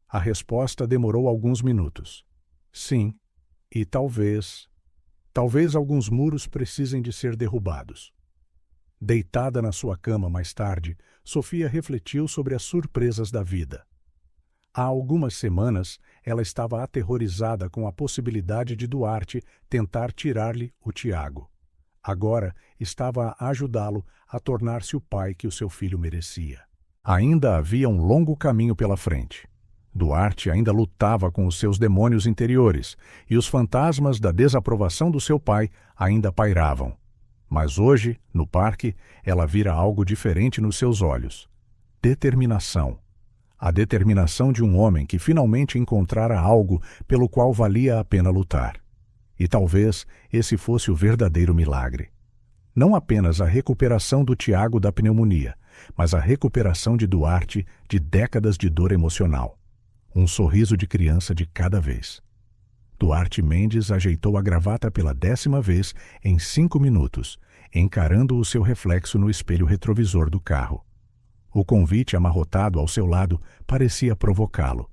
A resposta demorou alguns minutos. Sim, e talvez alguns muros precisem de ser derrubados. Deitada na sua cama mais tarde, Sofia refletiu sobre as surpresas da vida. Há algumas semanas, ela estava aterrorizada com a possibilidade de Duarte tentar tirar-lhe o Tiago. Agora, estava a ajudá-lo a tornar-se o pai que o seu filho merecia. Ainda havia um longo caminho pela frente. Duarte ainda lutava com os seus demônios interiores, e os fantasmas da desaprovação do seu pai ainda pairavam. Mas hoje, no parque, ela vira algo diferente nos seus olhos. Determinação. A determinação de um homem que finalmente encontrara algo pelo qual valia a pena lutar. E talvez esse fosse o verdadeiro milagre. Não apenas a recuperação do Tiago da pneumonia, mas a recuperação de Duarte de décadas de dor emocional. Um sorriso de criança de cada vez. Duarte Mendes ajeitou a gravata pela 10ª vez em 5 minutos, encarando o seu reflexo no espelho retrovisor do carro. O convite amarrotado ao seu lado parecia provocá-lo.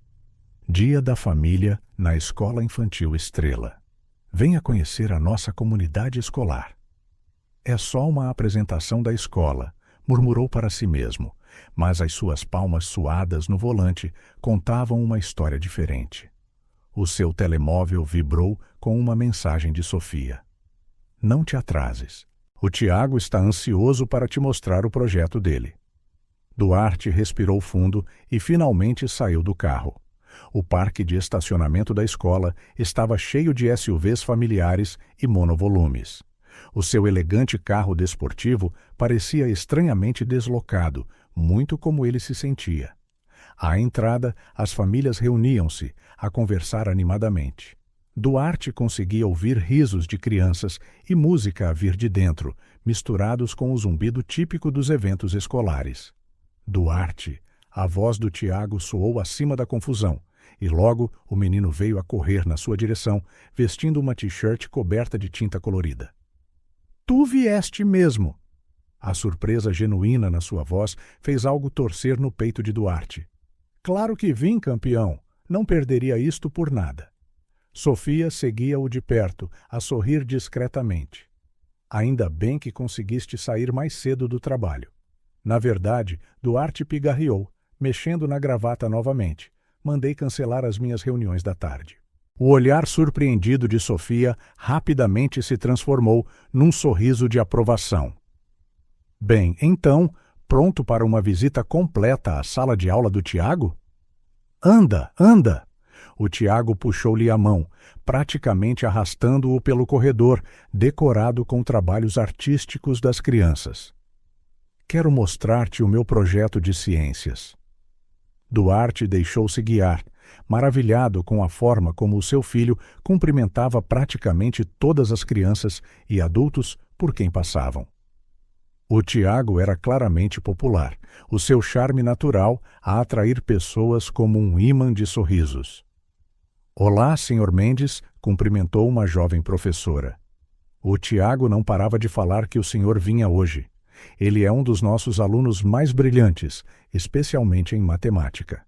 Dia da Família na Escola Infantil Estrela. Venha conhecer a nossa comunidade escolar. É só uma apresentação da escola, murmurou para si mesmo, mas as suas palmas suadas no volante contavam uma história diferente. O seu telemóvel vibrou com uma mensagem de Sofia. Não te atrases. O Tiago está ansioso para te mostrar o projeto dele. Duarte respirou fundo e finalmente saiu do carro. O parque de estacionamento da escola estava cheio de SUVs familiares e monovolumes. O seu elegante carro desportivo parecia estranhamente deslocado, muito como ele se sentia. À entrada, as famílias reuniam-se, a conversar animadamente. Duarte conseguia ouvir risos de crianças e música a vir de dentro, misturados com o zumbido típico dos eventos escolares. Duarte, a voz do Tiago soou acima da confusão, e logo o menino veio a correr na sua direção, vestindo uma t-shirt coberta de tinta colorida. Tu vieste mesmo! A surpresa genuína na sua voz fez algo torcer no peito de Duarte. Claro que vim, campeão. Não perderia isto por nada. Sofia seguia-o de perto, a sorrir discretamente. Ainda bem que conseguiste sair mais cedo do trabalho. Na verdade, Duarte pigarreou, mexendo na gravata novamente. Mandei cancelar as minhas reuniões da tarde. O olhar surpreendido de Sofia rapidamente se transformou num sorriso de aprovação. Bem, então, pronto para uma visita completa à sala de aula do Tiago? Anda, anda! O Tiago puxou-lhe a mão, praticamente arrastando-o pelo corredor, decorado com trabalhos artísticos das crianças. Quero mostrar-te o meu projeto de ciências. Duarte deixou-se guiar, maravilhado com a forma como o seu filho cumprimentava praticamente todas as crianças e adultos por quem passavam. O Tiago era claramente popular, o seu charme natural a atrair pessoas como um ímã de sorrisos. Olá, Sr. Mendes, cumprimentou uma jovem professora. O Tiago não parava de falar que o senhor vinha hoje. Ele é um dos nossos alunos mais brilhantes, especialmente em matemática.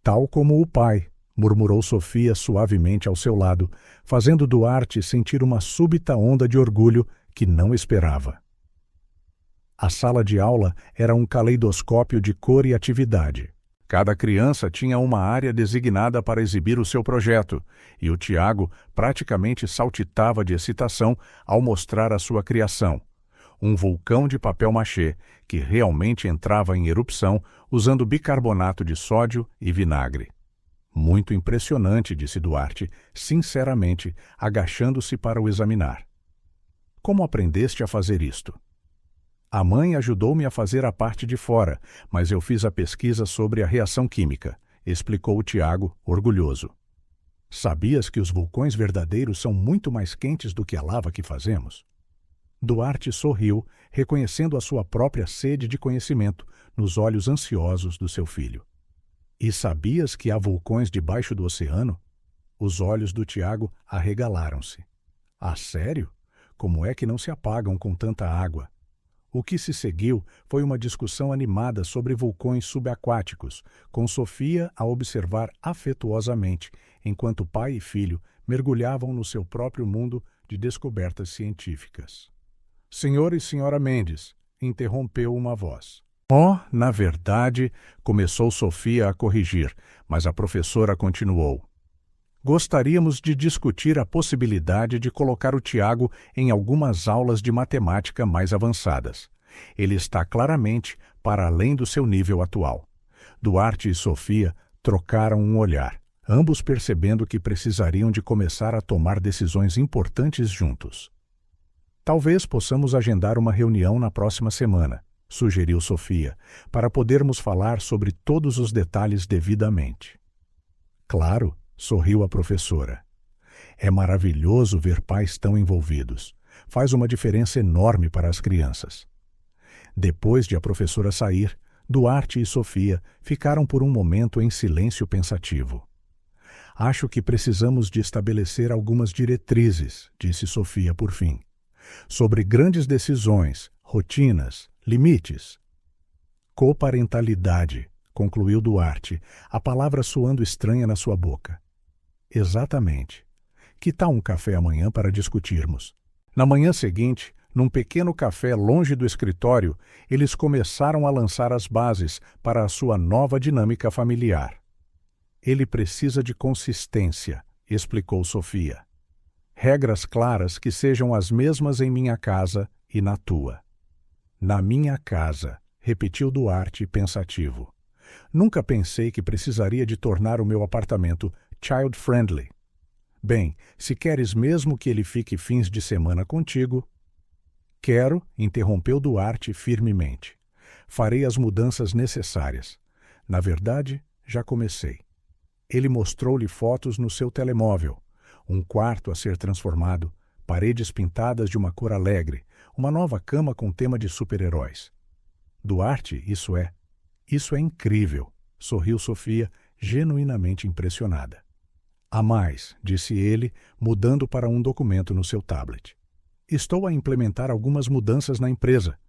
Tal como o pai, murmurou Sofia suavemente ao seu lado, fazendo Duarte sentir uma súbita onda de orgulho que não esperava. A sala de aula era um caleidoscópio de cor e atividade. Cada criança tinha uma área designada para exibir o seu projeto, e o Tiago praticamente saltitava de excitação ao mostrar a sua criação. Um vulcão de papel-machê que realmente entrava em erupção usando bicarbonato de sódio e vinagre. Muito impressionante, disse Duarte, sinceramente, agachando-se para o examinar. Como aprendeste a fazer isto? A mãe ajudou-me a fazer a parte de fora, mas eu fiz a pesquisa sobre a reação química, explicou o Tiago, orgulhoso. Sabias que os vulcões verdadeiros são muito mais quentes do que a lava que fazemos? Duarte sorriu, reconhecendo a sua própria sede de conhecimento nos olhos ansiosos do seu filho. E sabias que há vulcões debaixo do oceano? Os olhos do Tiago arregalaram-se. Ah, sério? Como é que não se apagam com tanta água? O que se seguiu foi uma discussão animada sobre vulcões subaquáticos, com Sofia a observar afetuosamente, enquanto pai e filho mergulhavam no seu próprio mundo de descobertas científicas. Senhor e senhora Mendes, interrompeu uma voz. Oh, na verdade, começou Sofia a corrigir, mas a professora continuou. Gostaríamos de discutir a possibilidade de colocar o Tiago em algumas aulas de matemática mais avançadas. Ele está claramente para além do seu nível atual. Duarte e Sofia trocaram um olhar, ambos percebendo que precisariam de começar a tomar decisões importantes juntos. Talvez possamos agendar uma reunião na próxima semana, sugeriu Sofia, para podermos falar sobre todos os detalhes devidamente. Claro, sorriu a professora. É maravilhoso ver pais tão envolvidos. Faz uma diferença enorme para as crianças. Depois de a professora sair, Duarte e Sofia ficaram por um momento em silêncio pensativo. Acho que precisamos de estabelecer algumas diretrizes, disse Sofia por fim. Sobre grandes decisões, rotinas, limites. Coparentalidade, concluiu Duarte, a palavra soando estranha na sua boca. Exatamente. Que tal um café amanhã para discutirmos? Na manhã seguinte, num pequeno café longe do escritório, eles começaram a lançar as bases para a sua nova dinâmica familiar. Ele precisa de consistência, explicou Sofia. Regras claras que sejam as mesmas em minha casa e na tua. Na minha casa, repetiu Duarte pensativo. Nunca pensei que precisaria de tornar o meu apartamento child-friendly. Bem, se queres mesmo que ele fique fins de semana contigo... Quero, interrompeu Duarte firmemente. Farei as mudanças necessárias. Na verdade, já comecei. Ele mostrou-lhe fotos no seu telemóvel. Um quarto a ser transformado, paredes pintadas de uma cor alegre, uma nova cama com tema de super-heróis. Duarte, isso é incrível, sorriu Sofia, genuinamente impressionada. Há mais, disse ele, mudando para um documento no seu tablet. Estou a implementar algumas mudanças na empresa.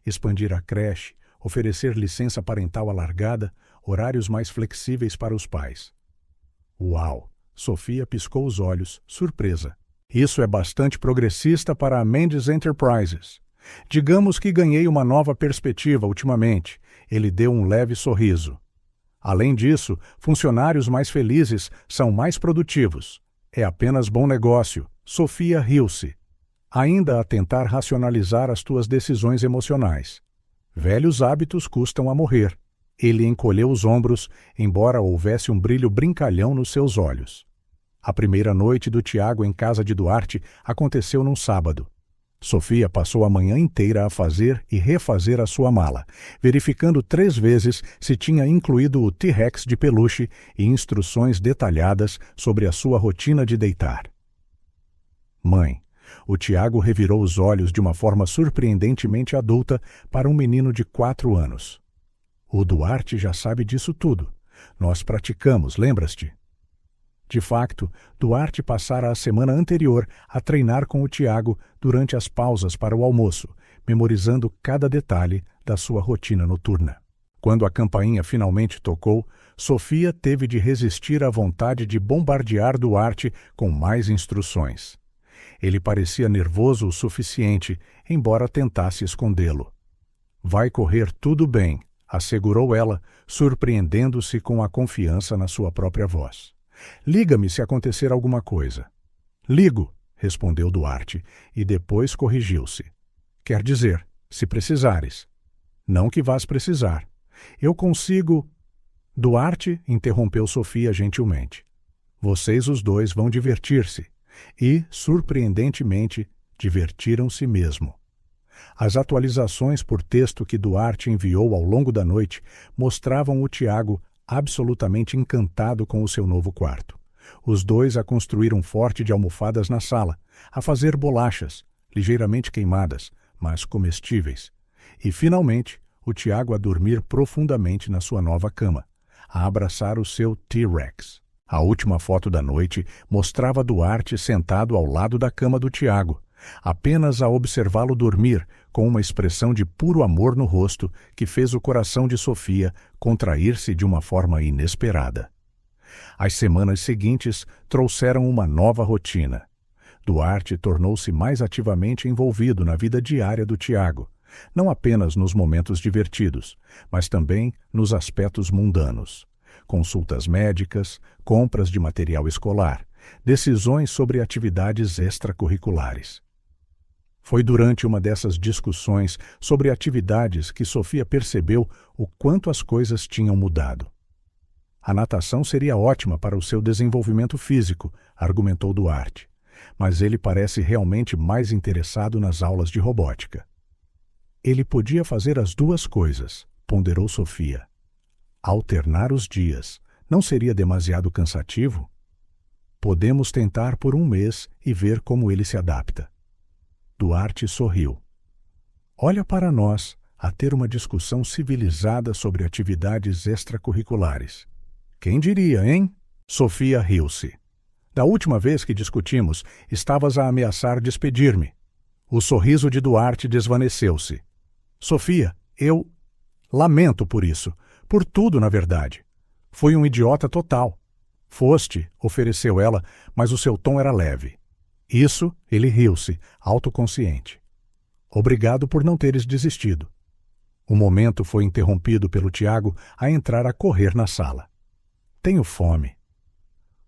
Expandir a creche, oferecer licença parental alargada, horários mais flexíveis para os pais. Uau! Sofia piscou os olhos, surpresa. Isso é bastante progressista para a Mendes Enterprises. Digamos que ganhei uma nova perspectiva ultimamente. Ele deu um leve sorriso. Além disso, funcionários mais felizes são mais produtivos. É apenas bom negócio. Sophia riu-se. Ainda a tentar racionalizar as tuas decisões emocionais. Velhos hábitos custam a morrer. Ele encolheu os ombros, embora houvesse um brilho brincalhão nos seus olhos. A primeira noite do Tiago em casa de Duarte aconteceu num sábado. Sophia passou a manhã inteira a fazer e refazer a sua mala, verificando 3 vezes se tinha incluído o T-Rex de peluche e instruções detalhadas sobre a sua rotina de deitar. Mãe, o Tiago revirou os olhos de uma forma surpreendentemente adulta para um menino de 4 anos. O Duarte já sabe disso tudo. Nós praticamos, lembras-te? De facto, Duarte passara a semana anterior a treinar com o Tiago durante as pausas para o almoço, memorizando cada detalhe da sua rotina noturna. Quando a campainha finalmente tocou, Sophia teve de resistir à vontade de bombardear Duarte com mais instruções. Ele parecia nervoso o suficiente, embora tentasse escondê-lo. Vai correr tudo bem, assegurou ela, surpreendendo-se com a confiança na sua própria voz. Liga-me se acontecer alguma coisa. Ligo, respondeu Duarte, e depois corrigiu-se. Quer dizer, se precisares. Não que vás precisar. Eu consigo... Duarte interrompeu Sophia gentilmente. Vocês os dois vão divertir-se. E, surpreendentemente, divertiram-se mesmo. As atualizações por texto que Duarte enviou ao longo da noite mostravam o Tiago absolutamente encantado com o seu novo quarto. Os dois a construir um forte de almofadas na sala, a fazer bolachas, ligeiramente queimadas, mas comestíveis. E, finalmente, o Tiago a dormir profundamente na sua nova cama, a abraçar o seu T-Rex. A última foto da noite mostrava Duarte sentado ao lado da cama do Tiago, apenas a observá-lo dormir, com uma expressão de puro amor no rosto que fez o coração de Sophia contrair-se de uma forma inesperada. As semanas seguintes trouxeram uma nova rotina. Duarte tornou-se mais ativamente envolvido na vida diária do Tiago, não apenas nos momentos divertidos, mas também nos aspectos mundanos. Consultas médicas, compras de material escolar, decisões sobre atividades extracurriculares. Foi durante uma dessas discussões sobre atividades que Sophia percebeu o quanto as coisas tinham mudado. A natação seria ótima para o seu desenvolvimento físico, argumentou Duarte, mas ele parece realmente mais interessado nas aulas de robótica. Ele podia fazer as duas coisas, ponderou Sophia. Alternar os dias não seria demasiado cansativo? Podemos tentar por 1 mês e ver como ele se adapta. Duarte sorriu. Olha para nós a ter uma discussão civilizada sobre atividades extracurriculares. Quem diria, hein? Sophia riu-se. Da última vez que discutimos, estavas a ameaçar despedir-me. O sorriso de Duarte desvaneceu-se. Sophia, eu... lamento por isso. Por tudo, na verdade. Fui um idiota total. Foste, ofereceu ela, mas o seu tom era leve. Isso, ele riu-se, autoconsciente. Obrigado por não teres desistido. O momento foi interrompido pelo Tiago a entrar a correr na sala. Tenho fome.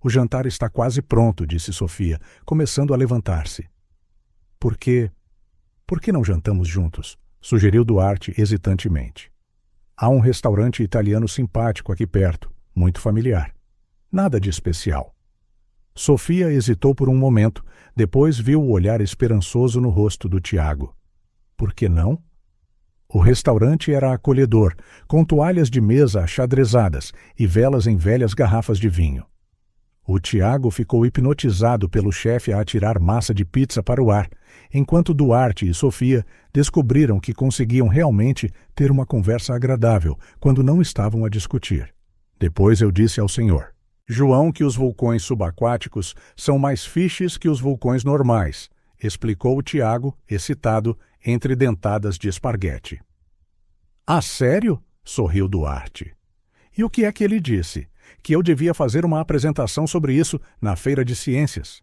O jantar está quase pronto, disse Sophia, começando a levantar-se. Por que não jantamos juntos? Sugeriu Duarte hesitantemente. Há um restaurante italiano simpático aqui perto, muito familiar. Nada de especial. Sophia hesitou por um momento, depois viu o olhar esperançoso no rosto do Tiago. Por que não? O restaurante era acolhedor, com toalhas de mesa achadrezadas e velas em velhas garrafas de vinho. O Tiago ficou hipnotizado pelo chefe a atirar massa de pizza para o ar, enquanto Duarte e Sophia descobriram que conseguiam realmente ter uma conversa agradável quando não estavam a discutir. Depois eu disse ao senhor, João, que os vulcões subaquáticos são mais fishes que os vulcões normais, explicou o Tiago, excitado, entre dentadas de esparguete. Ah, sério? Sorriu Duarte. E o que é que ele disse? Que eu devia fazer uma apresentação sobre isso na Feira de Ciências.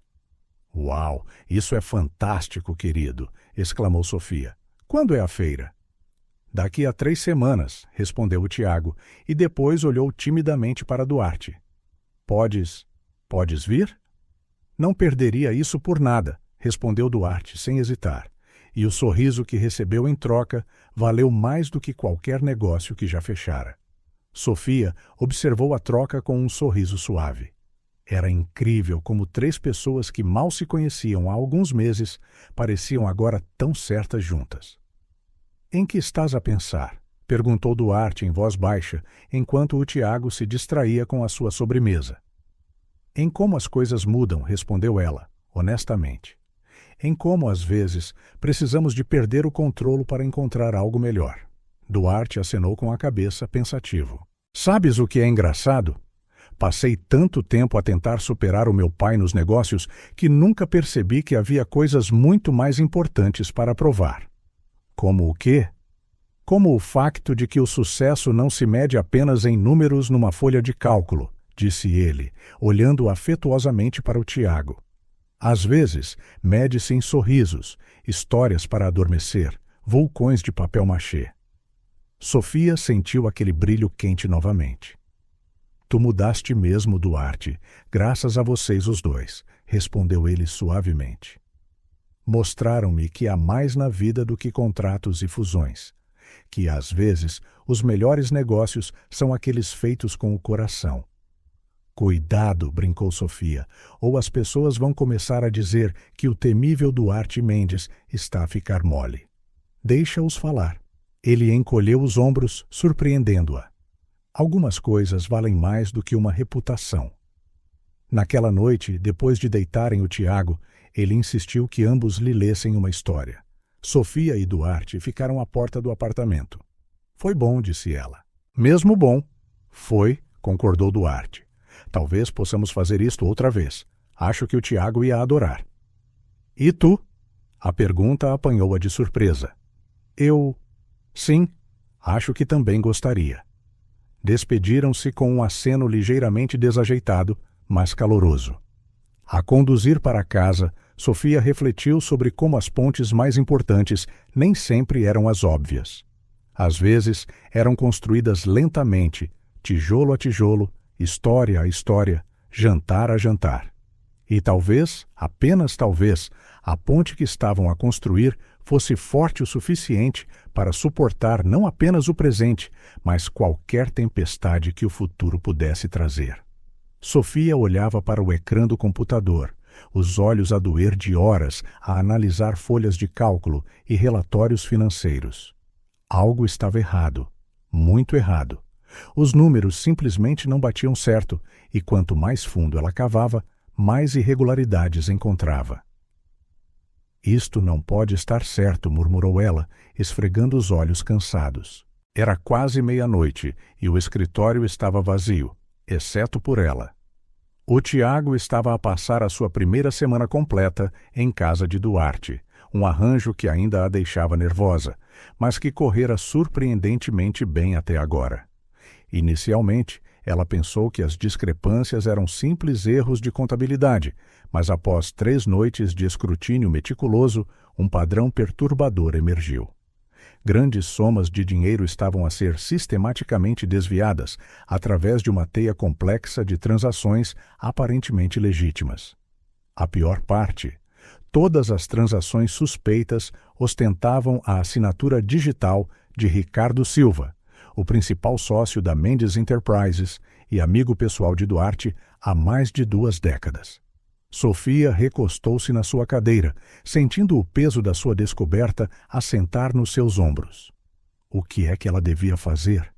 Uau, isso é fantástico, querido, exclamou Sophia. Quando é a feira? Daqui a 3 semanas, respondeu o Tiago, e depois olhou timidamente para Duarte. Podes vir? Não perderia isso por nada, respondeu Duarte sem hesitar, e o sorriso que recebeu em troca valeu mais do que qualquer negócio que já fechara. Sofia observou a troca com um sorriso suave. Era incrível como 3 pessoas que mal se conheciam há alguns meses pareciam agora tão certas juntas. Em que estás a pensar? Perguntou Duarte em voz baixa, enquanto o Tiago se distraía com a sua sobremesa. Em como as coisas mudam, respondeu ela, honestamente. Em como, às vezes, precisamos de perder o controle para encontrar algo melhor. Duarte acenou com a cabeça, pensativo. Sabes o que é engraçado? Passei tanto tempo a tentar superar o meu pai nos negócios que nunca percebi que havia coisas muito mais importantes para provar. Como o quê? Como o facto de que o sucesso não se mede apenas em números numa folha de cálculo, disse ele, olhando afetuosamente para o Tiago. Às vezes, mede-se em sorrisos, histórias para adormecer, vulcões de papel machê. Sofia sentiu aquele brilho quente novamente. Tu mudaste mesmo, Duarte, graças a vocês os dois, respondeu ele suavemente. Mostraram-me que há mais na vida do que contratos e fusões, que às vezes os melhores negócios são aqueles feitos com o coração. Cuidado, brincou Sofia, ou as pessoas vão começar a dizer que o temível Duarte Mendes está a ficar mole. Deixa-os falar. Ele encolheu os ombros, surpreendendo-a. Algumas coisas valem mais do que uma reputação. Naquela noite, depois de deitarem o Tiago, ele insistiu que ambos lhe lessem uma história. Sofia e Duarte ficaram à porta do apartamento. Foi bom, disse ela. Mesmo bom. Foi, concordou Duarte. Talvez possamos fazer isto outra vez. Acho que o Tiago ia adorar. E tu? A pergunta apanhou-a de surpresa. Eu... Sim, acho que também gostaria. Despediram-se com um aceno ligeiramente desajeitado, mas caloroso. A conduzir para casa, Sofia refletiu sobre como as pontes mais importantes nem sempre eram as óbvias. Às vezes, eram construídas lentamente, tijolo a tijolo, história a história, jantar a jantar. E talvez, apenas talvez, a ponte que estavam a construir fosse forte o suficiente para suportar não apenas o presente, mas qualquer tempestade que o futuro pudesse trazer. Sofia olhava para o ecrã do computador, os olhos a doer de horas a analisar folhas de cálculo e relatórios financeiros. Algo estava errado, muito errado. Os números simplesmente não batiam certo, e quanto mais fundo ela cavava, mais irregularidades encontrava. Isto não pode estar certo, murmurou ela, esfregando os olhos cansados. Era quase meia-noite e o escritório estava vazio, exceto por ela. O Tiago estava a passar a sua primeira semana completa em casa de Duarte, um arranjo que ainda a deixava nervosa, mas que correra surpreendentemente bem até agora. Inicialmente, ela pensou que as discrepâncias eram simples erros de contabilidade, mas após 3 noites de escrutínio meticuloso, um padrão perturbador emergiu. Grandes somas de dinheiro estavam a ser sistematicamente desviadas através de uma teia complexa de transações aparentemente legítimas. A pior parte, todas as transações suspeitas ostentavam a assinatura digital de Ricardo Silva, o principal sócio da Mendes Enterprises e amigo pessoal de Duarte há mais de 2 décadas. Sofia recostou-se na sua cadeira, sentindo o peso da sua descoberta assentar nos seus ombros. O que é que ela devia fazer?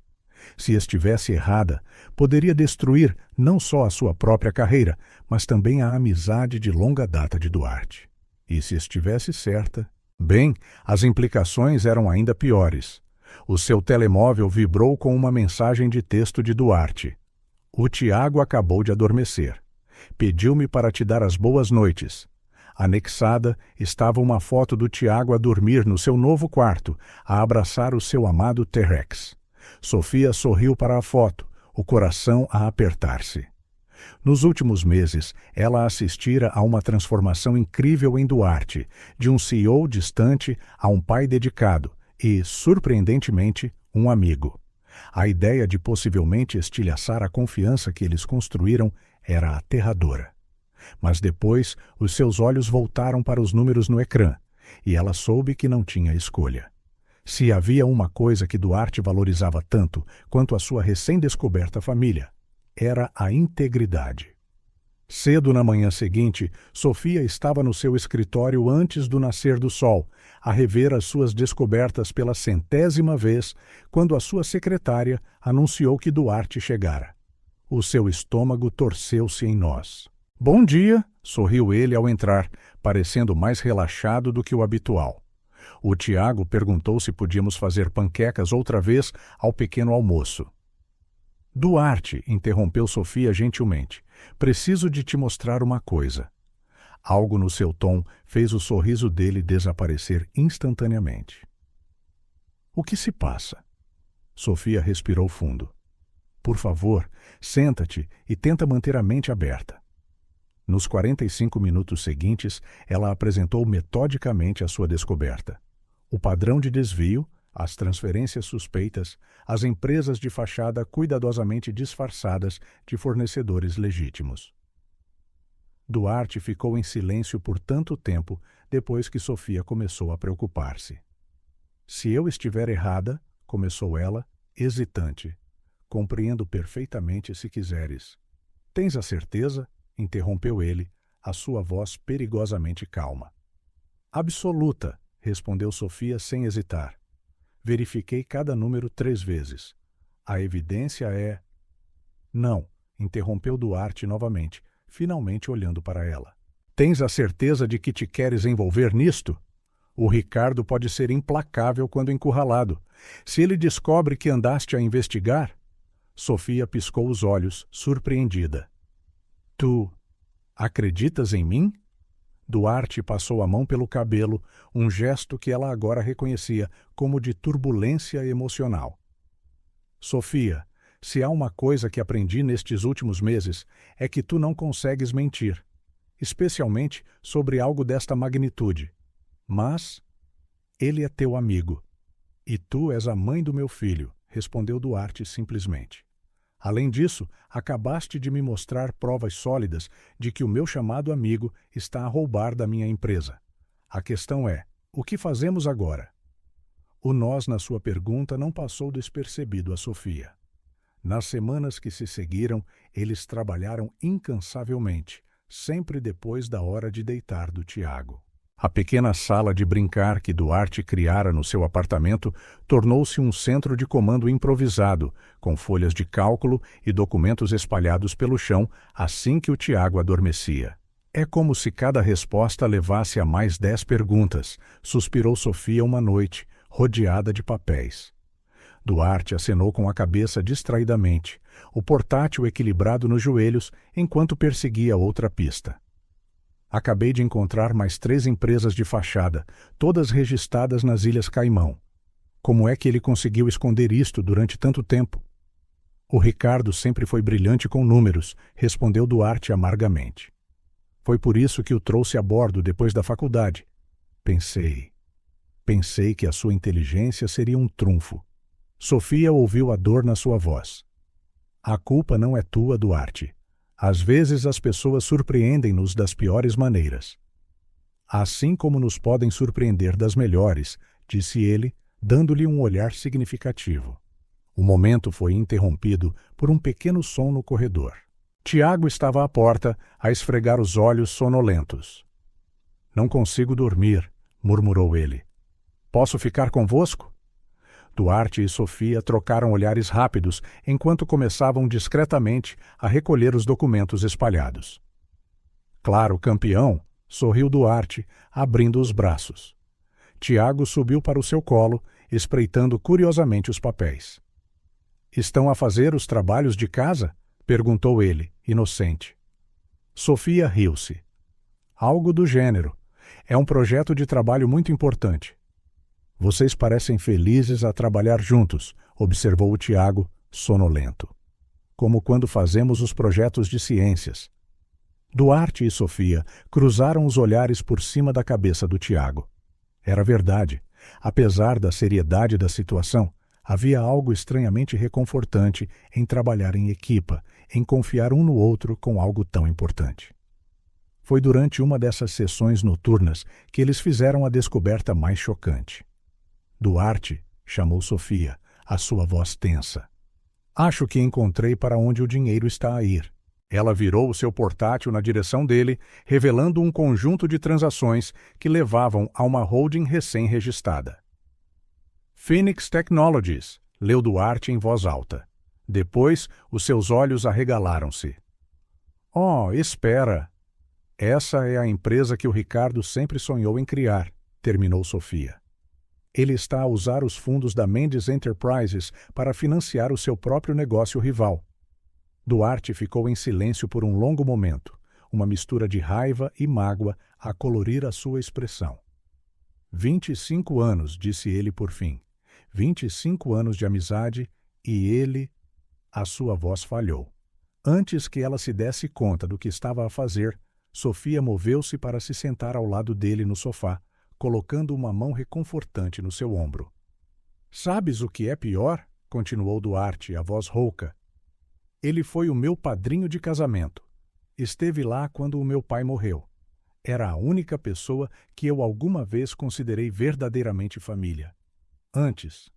Se estivesse errada, poderia destruir não só a sua própria carreira, mas também a amizade de longa data de Duarte. E se estivesse certa... Bem, as implicações eram ainda piores. O seu telemóvel vibrou com uma mensagem de texto de Duarte. O Tiago acabou de adormecer. Pediu-me para te dar as boas noites. Anexada estava uma foto do Tiago a dormir no seu novo quarto, a abraçar o seu amado T-Rex. Sofia sorriu para a foto, o coração a apertar-se. Nos últimos meses, ela assistira a uma transformação incrível em Duarte, de um CEO distante a um pai dedicado, e, surpreendentemente, um amigo. A ideia de possivelmente estilhaçar a confiança que eles construíram era aterradora. Mas depois, os seus olhos voltaram para os números no ecrã, e ela soube que não tinha escolha. Se havia uma coisa que Duarte valorizava tanto quanto a sua recém-descoberta família, era a integridade. Cedo na manhã seguinte, Sofia estava no seu escritório antes do nascer do sol, a rever as suas descobertas pela 100ª vez, quando a sua secretária anunciou que Duarte chegara. O seu estômago torceu-se em nós. "Bom dia", sorriu ele ao entrar, parecendo mais relaxado do que o habitual. O Tiago perguntou se podíamos fazer panquecas outra vez ao pequeno almoço. "Duarte", interrompeu Sofia gentilmente, "preciso de te mostrar uma coisa." Algo no seu tom fez o sorriso dele desaparecer instantaneamente. "O que se passa?" Sofia respirou fundo. "Por favor, senta-te e tenta manter a mente aberta." Nos 45 minutos seguintes, ela apresentou metodicamente a sua descoberta. O padrão de desvio, as transferências suspeitas, as empresas de fachada cuidadosamente disfarçadas de fornecedores legítimos. Duarte ficou em silêncio por tanto tempo depois que Sofia começou a preocupar-se. "Se eu estiver errada", começou ela, hesitante. "Compreendo perfeitamente se quiseres." "Tens a certeza?" interrompeu ele, a sua voz perigosamente calma. "Absoluta", respondeu Sofia sem hesitar. "Verifiquei cada número 3 vezes. A evidência é..." "Não", interrompeu Duarte novamente, finalmente olhando para ela. "Tens a certeza de que te queres envolver nisto? O Ricardo pode ser implacável quando encurralado. Se ele descobre que andaste a investigar..." Sofia piscou os olhos, surpreendida. "Tu acreditas em mim?" Duarte passou a mão pelo cabelo, um gesto que ela agora reconhecia como de turbulência emocional. "Sofia, se há uma coisa que aprendi nestes últimos meses, é que tu não consegues mentir, especialmente sobre algo desta magnitude. Mas ele é teu amigo, e tu és a mãe do meu filho", respondeu Duarte simplesmente. "Além disso, acabaste de me mostrar provas sólidas de que o meu chamado amigo está a roubar da minha empresa. A questão é, o que fazemos agora?" O nós na sua pergunta não passou despercebido a Sofia. Nas semanas que se seguiram, eles trabalharam incansavelmente, sempre depois da hora de deitar do Tiago. A pequena sala de brincar que Duarte criara no seu apartamento tornou-se um centro de comando improvisado, com folhas de cálculo e documentos espalhados pelo chão assim que o Tiago adormecia. "É como se cada resposta levasse a mais 10 perguntas", suspirou Sofia uma noite, rodeada de papéis. Duarte acenou com a cabeça distraidamente, o portátil equilibrado nos joelhos, enquanto perseguia outra pista. "Acabei de encontrar mais 3 empresas de fachada, todas registradas nas Ilhas Caimão. Como é que ele conseguiu esconder isto durante tanto tempo?" "O Ricardo sempre foi brilhante com números", respondeu Duarte amargamente. "Foi por isso que o trouxe a bordo depois da faculdade. Pensei que a sua inteligência seria um trunfo." Sofia ouviu a dor na sua voz. "A culpa não é tua, Duarte. Às vezes as pessoas surpreendem-nos das piores maneiras." "Assim como nos podem surpreender das melhores", disse ele, dando-lhe um olhar significativo. O momento foi interrompido por um pequeno som no corredor. Tiago estava à porta, a esfregar os olhos sonolentos. "Não consigo dormir", murmurou ele. "Posso ficar convosco?" Duarte e Sofia trocaram olhares rápidos enquanto começavam discretamente a recolher os documentos espalhados. "Claro, campeão", sorriu Duarte, abrindo os braços. Tiago subiu para o seu colo, espreitando curiosamente os papéis. "Estão a fazer os trabalhos de casa?" perguntou ele, inocente. Sofia riu-se. "Algo do gênero. É um projeto de trabalho muito importante." "Vocês parecem felizes a trabalhar juntos", observou o Tiago, sonolento. "Como quando fazemos os projetos de ciências." Duarte e Sofia cruzaram os olhares por cima da cabeça do Tiago. Era verdade. Apesar da seriedade da situação, havia algo estranhamente reconfortante em trabalhar em equipa, em confiar um no outro com algo tão importante. Foi durante uma dessas sessões noturnas que eles fizeram a descoberta mais chocante. Duarte, chamou Sofia, a sua voz tensa. Acho que encontrei para onde o dinheiro está a ir. Ela virou o seu portátil na direção dele, revelando um conjunto de transações que levavam a uma holding recém-registrada. Phoenix Technologies, leu Duarte em voz alta. Depois, os seus olhos arregalaram-se. Oh, espera! Essa é a empresa que o Ricardo sempre sonhou em criar, terminou Sofia. Ele está a usar os fundos da Mendes Enterprises para financiar o seu próprio negócio rival. Duarte ficou em silêncio por um longo momento, uma mistura de raiva e mágoa a colorir a sua expressão. 25 anos, disse ele por fim. 25 anos de amizade e ele... A sua voz falhou. Antes que ela se desse conta do que estava a fazer, Sofia moveu-se para se sentar ao lado dele no sofá, colocando uma mão reconfortante no seu ombro. Sabes o que é pior? Continuou Duarte, a voz rouca. Ele foi o meu padrinho de casamento. Esteve lá quando o meu pai morreu. Era a única pessoa que eu alguma vez considerei verdadeiramente família. Antes.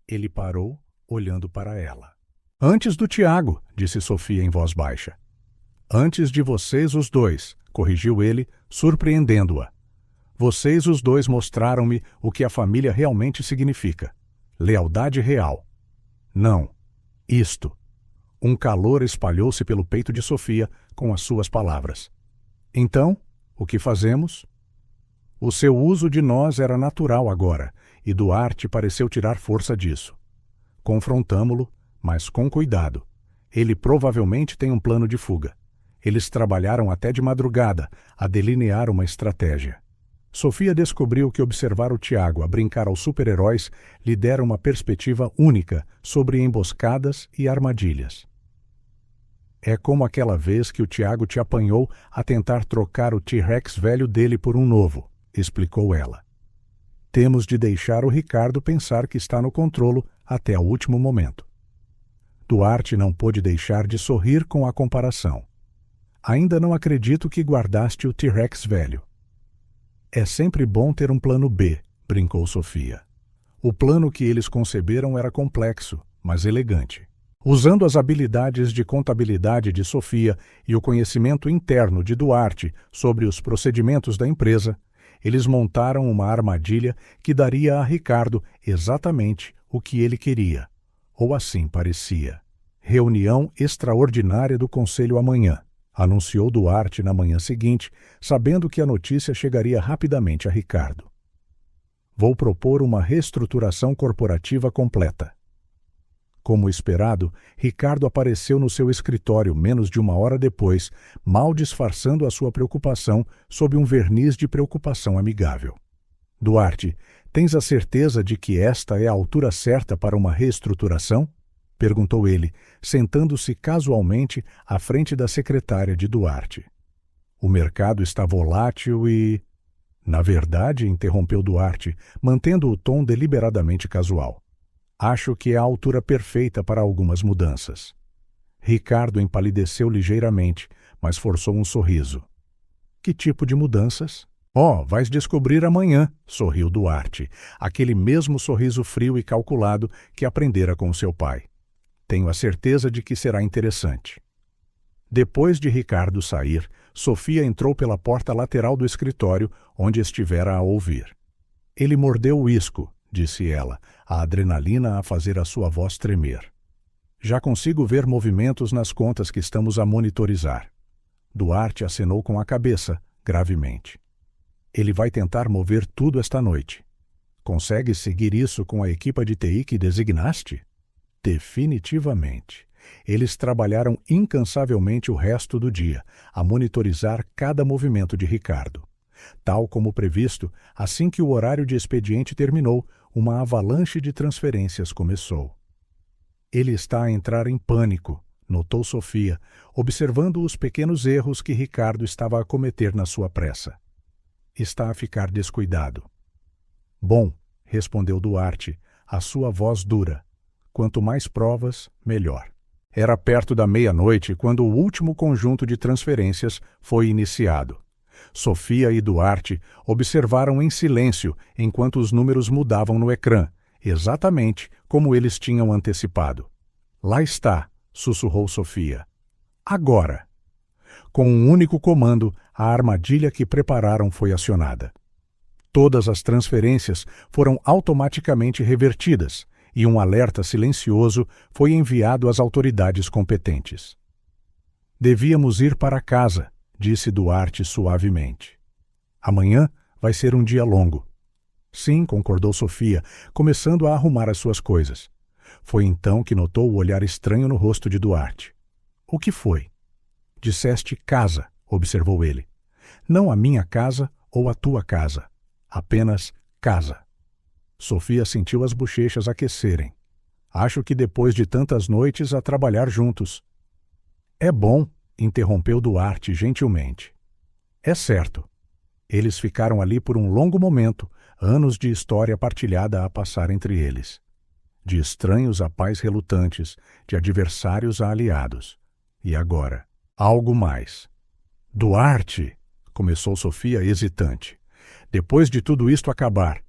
Ele parou, olhando para ela. Antes do Tiago, disse Sofia em voz baixa. Antes de vocês os dois, corrigiu ele, surpreendendo-a. Vocês os dois mostraram-me o que a família realmente significa. Lealdade real. Não. Isto. Um calor espalhou-se pelo peito de Sofia com as suas palavras. Então, o que fazemos? O seu uso de nós era natural agora, e Duarte pareceu tirar força disso. Confrontamo-lo, mas com cuidado. Ele provavelmente tem um plano de fuga. Eles trabalharam até de madrugada a delinear uma estratégia. Sofia descobriu que observar o Tiago a brincar aos super-heróis lhe dera uma perspectiva única sobre emboscadas e armadilhas. É como aquela vez que o Tiago te apanhou a tentar trocar o T-Rex velho dele por um novo, explicou ela. Temos de deixar o Ricardo pensar que está no controle até o último momento. Duarte não pôde deixar de sorrir com a comparação. Ainda não acredito que guardaste o T-Rex velho. É sempre bom ter um plano B, brincou Sofia. O plano que eles conceberam era complexo, mas elegante. Usando as habilidades de contabilidade de Sofia e o conhecimento interno de Duarte sobre os procedimentos da empresa, eles montaram uma armadilha que daria a Ricardo exatamente o que ele queria. Ou assim parecia. Reunião extraordinária do Conselho amanhã, anunciou Duarte na manhã seguinte, sabendo que a notícia chegaria rapidamente a Ricardo. Vou propor uma reestruturação corporativa completa. Como esperado, Ricardo apareceu no seu escritório menos de uma hora depois, mal disfarçando a sua preocupação sob um verniz de preocupação amigável. Duarte, tens a certeza de que esta é a altura certa para uma reestruturação? Perguntou ele, sentando-se casualmente à frente da secretária de Duarte. O mercado está volátil e... Na verdade, interrompeu Duarte, mantendo o tom deliberadamente casual. Acho que é a altura perfeita para algumas mudanças. Ricardo empalideceu ligeiramente, mas forçou um sorriso. Que tipo de mudanças? Oh, vais descobrir amanhã, sorriu Duarte, aquele mesmo sorriso frio e calculado que aprendera com seu pai. Tenho a certeza de que será interessante. Depois de Ricardo sair, Sofia entrou pela porta lateral do escritório, onde estivera a ouvir. Ele mordeu o isco, disse ela, a adrenalina a fazer a sua voz tremer. Já consigo ver movimentos nas contas que estamos a monitorizar. Duarte acenou com a cabeça, gravemente. Ele vai tentar mover tudo esta noite. Consegues seguir isso com a equipa de TI que designaste? Definitivamente. Eles trabalharam incansavelmente o resto do dia, a monitorizar cada movimento de Ricardo. Tal como previsto, assim que o horário de expediente terminou, uma avalanche de transferências começou. Ele está a entrar em pânico, notou Sofia, observando os pequenos erros que Ricardo estava a cometer na sua pressa. Está a ficar descuidado. Bom, respondeu Duarte, a sua voz dura. Quanto mais provas, melhor. Era perto da meia-noite quando o último conjunto de transferências foi iniciado. Sofia e Duarte observaram em silêncio enquanto os números mudavam no ecrã, exatamente como eles tinham antecipado. Lá está, sussurrou Sofia. Agora! Com um único comando, a armadilha que prepararam foi acionada. Todas as transferências foram automaticamente revertidas e um alerta silencioso foi enviado às autoridades competentes. Devíamos ir para casa, disse Duarte suavemente. Amanhã vai ser um dia longo. Sim, concordou Sofia, começando a arrumar as suas coisas. Foi então que notou o olhar estranho no rosto de Duarte. O que foi? Disseste casa, observou ele. Não a minha casa ou a tua casa. Apenas casa. Sofia sentiu as bochechas aquecerem. Acho que depois de tantas noites a trabalhar juntos. É bom, interrompeu Duarte gentilmente. É certo. Eles ficaram ali por um longo momento, anos de história partilhada a passar entre eles. De estranhos a pais relutantes, de adversários a aliados. E agora, algo mais. Duarte, começou Sofia hesitante. Depois de tudo isto acabar.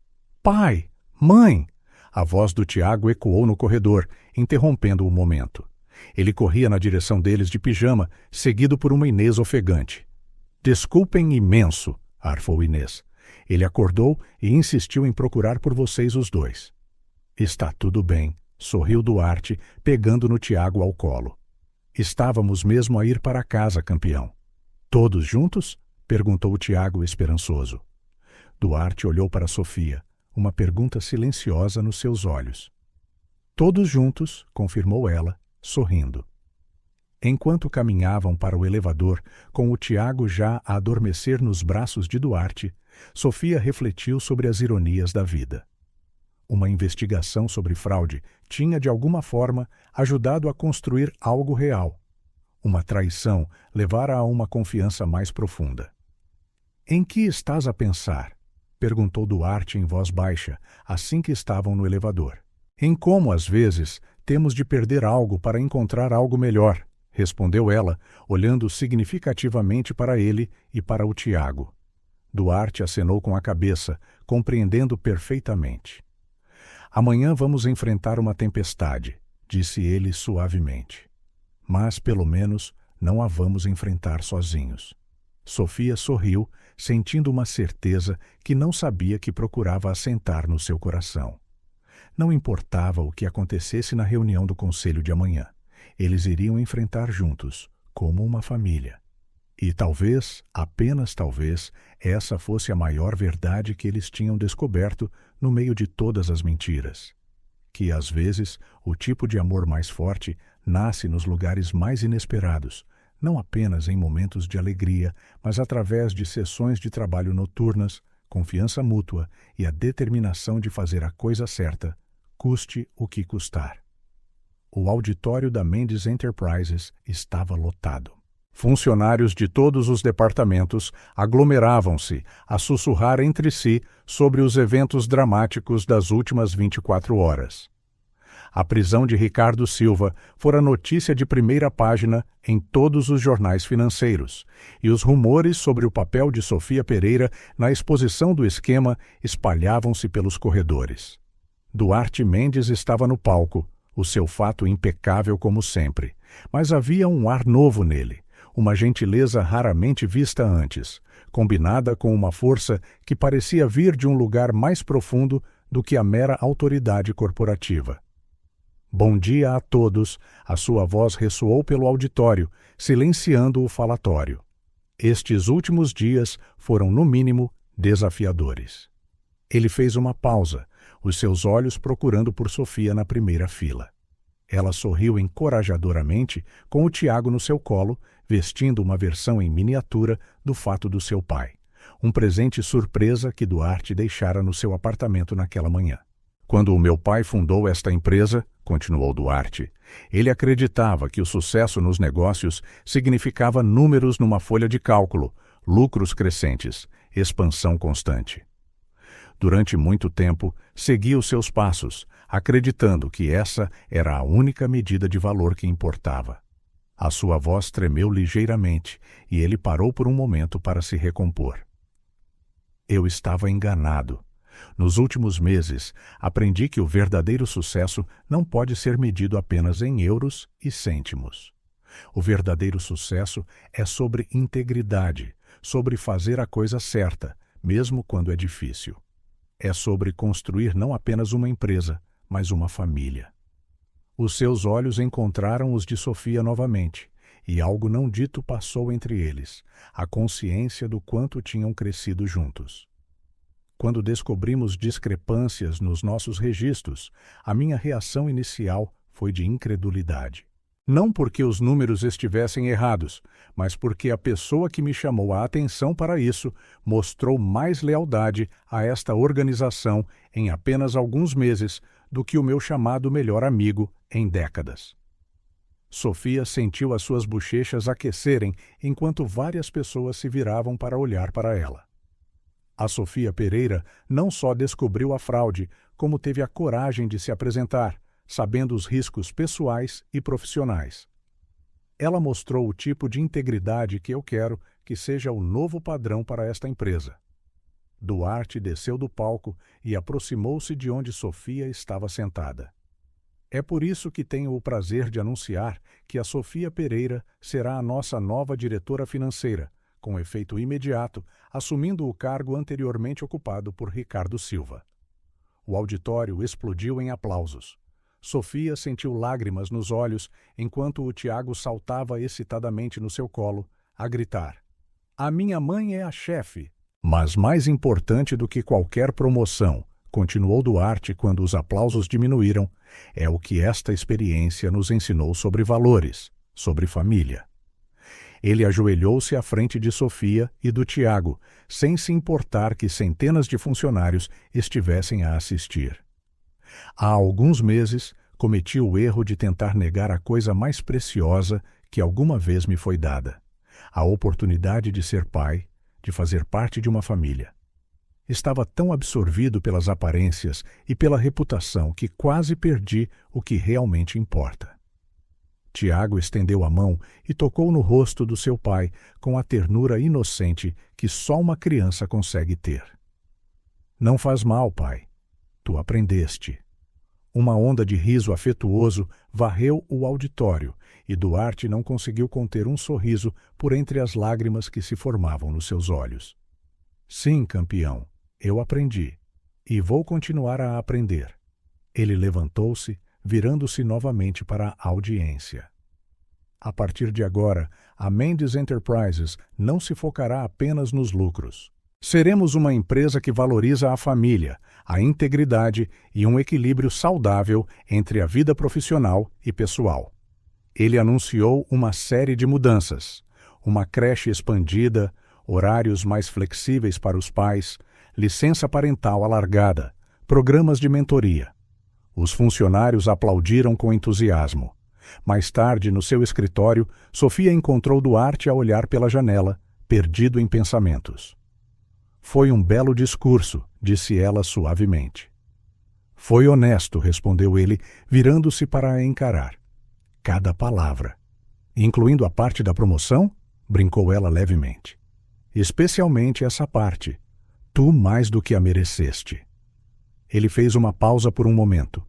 Pai! Mãe! A voz do Tiago ecoou no corredor, interrompendo o momento. Ele corria na direção deles de pijama, seguido por uma Inês ofegante. Desculpem imenso, arfou Inês. Ele acordou e insistiu em procurar por vocês os dois. Está tudo bem, sorriu Duarte, pegando no Tiago ao colo. Estávamos mesmo a ir para casa, campeão. Todos juntos? Perguntou o Tiago esperançoso. Duarte olhou para Sofia, uma pergunta silenciosa nos seus olhos. Todos juntos, confirmou ela, sorrindo. Enquanto caminhavam para o elevador, com o Tiago já a adormecer nos braços de Duarte, Sofia refletiu sobre as ironias da vida. Uma investigação sobre fraude tinha, de alguma forma, ajudado a construir algo real. Uma traição levara a uma confiança mais profunda. Em que estás a pensar? Perguntou Duarte em voz baixa, assim que estavam no elevador. Em como, às vezes, temos de perder algo para encontrar algo melhor, respondeu ela, olhando significativamente para ele e para o Tiago. Duarte acenou com a cabeça, compreendendo perfeitamente. Amanhã vamos enfrentar uma tempestade, disse ele suavemente. Mas, pelo menos, não a vamos enfrentar sozinhos. Sofia sorriu, sentindo uma certeza que não sabia que procurava assentar no seu coração. Não importava o que acontecesse na reunião do conselho de amanhã. Eles iriam enfrentar juntos, como uma família. E talvez, apenas talvez, essa fosse a maior verdade que eles tinham descoberto no meio de todas as mentiras. Que, às vezes, o tipo de amor mais forte nasce nos lugares mais inesperados, não apenas em momentos de alegria, mas através de sessões de trabalho noturnas, confiança mútua e a determinação de fazer a coisa certa, custe o que custar. O auditório da Mendes Enterprises estava lotado. Funcionários de todos os departamentos aglomeravam-se a sussurrar entre si sobre os eventos dramáticos das últimas 24 horas. A prisão de Ricardo Silva fora notícia de primeira página em todos os jornais financeiros, e os rumores sobre o papel de Sofia Pereira na exposição do esquema espalhavam-se pelos corredores. Duarte Mendes estava no palco, o seu fato impecável como sempre, mas havia um ar novo nele, uma gentileza raramente vista antes, combinada com uma força que parecia vir de um lugar mais profundo do que a mera autoridade corporativa. Bom dia a todos, a sua voz ressoou pelo auditório, silenciando o falatório. Estes últimos dias foram, no mínimo, desafiadores. Ele fez uma pausa, os seus olhos procurando por Sofia na primeira fila. Ela sorriu encorajadoramente com o Tiago no seu colo, vestindo uma versão em miniatura do fato do seu pai. Um presente surpresa que Duarte deixara no seu apartamento naquela manhã. Quando o meu pai fundou esta empresa, continuou Duarte, ele acreditava que o sucesso nos negócios significava números numa folha de cálculo, lucros crescentes, expansão constante. Durante muito tempo, segui os seus passos, acreditando que essa era a única medida de valor que importava. A sua voz tremeu ligeiramente e ele parou por um momento para se recompor. Eu estava enganado. Nos últimos meses, aprendi que o verdadeiro sucesso não pode ser medido apenas em euros e cêntimos. O verdadeiro sucesso é sobre integridade, sobre fazer a coisa certa, mesmo quando é difícil. É sobre construir não apenas uma empresa, mas uma família. Os seus olhos encontraram os de Sofia novamente, e algo não dito passou entre eles, a consciência do quanto tinham crescido juntos. Quando descobrimos discrepâncias nos nossos registros, a minha reação inicial foi de incredulidade. Não porque os números estivessem errados, mas porque a pessoa que me chamou a atenção para isso mostrou mais lealdade a esta organização em apenas alguns meses do que o meu chamado melhor amigo em décadas. Sofia sentiu as suas bochechas aquecerem enquanto várias pessoas se viravam para olhar para ela. A Sofia Pereira não só descobriu a fraude, como teve a coragem de se apresentar, sabendo os riscos pessoais e profissionais. Ela mostrou o tipo de integridade que eu quero que seja o novo padrão para esta empresa. Duarte desceu do palco e aproximou-se de onde Sofia estava sentada. É por isso que tenho o prazer de anunciar que a Sofia Pereira será a nossa nova diretora financeira, com efeito imediato, assumindo o cargo anteriormente ocupado por Ricardo Silva. O auditório explodiu em aplausos. Sofia sentiu lágrimas nos olhos enquanto o Tiago saltava excitadamente no seu colo, a gritar: "A minha mãe é a chefe!" Mas mais importante do que qualquer promoção, continuou Duarte quando os aplausos diminuíram, é o que esta experiência nos ensinou sobre valores, sobre família. Ele ajoelhou-se à frente de Sofia e do Tiago, sem se importar que centenas de funcionários estivessem a assistir. Há alguns meses, cometi o erro de tentar negar a coisa mais preciosa que alguma vez me foi dada: a oportunidade de ser pai, de fazer parte de uma família. Estava tão absorvido pelas aparências e pela reputação que quase perdi o que realmente importa. Tiago estendeu a mão e tocou no rosto do seu pai com a ternura inocente que só uma criança consegue ter. "Não faz mal, pai. Tu aprendeste." Uma onda de riso afetuoso varreu o auditório e Duarte não conseguiu conter um sorriso por entre as lágrimas que se formavam nos seus olhos. "Sim, campeão, eu aprendi. E vou continuar a aprender." Ele levantou-se, virando-se novamente para a audiência. "A partir de agora, a Mendes Enterprises não se focará apenas nos lucros. Seremos uma empresa que valoriza a família, a integridade e um equilíbrio saudável entre a vida profissional e pessoal." Ele anunciou uma série de mudanças: uma creche expandida, horários mais flexíveis para os pais, licença parental alargada, programas de mentoria. Os funcionários aplaudiram com entusiasmo. Mais tarde, no seu escritório, Sofia encontrou Duarte a olhar pela janela, perdido em pensamentos. "Foi um belo discurso", disse ela suavemente. "Foi honesto", respondeu ele, virando-se para a encarar. "Cada palavra." "Incluindo a parte da promoção?" brincou ela levemente. "Especialmente essa parte. Tu mais do que a mereceste." Ele fez uma pausa por um momento.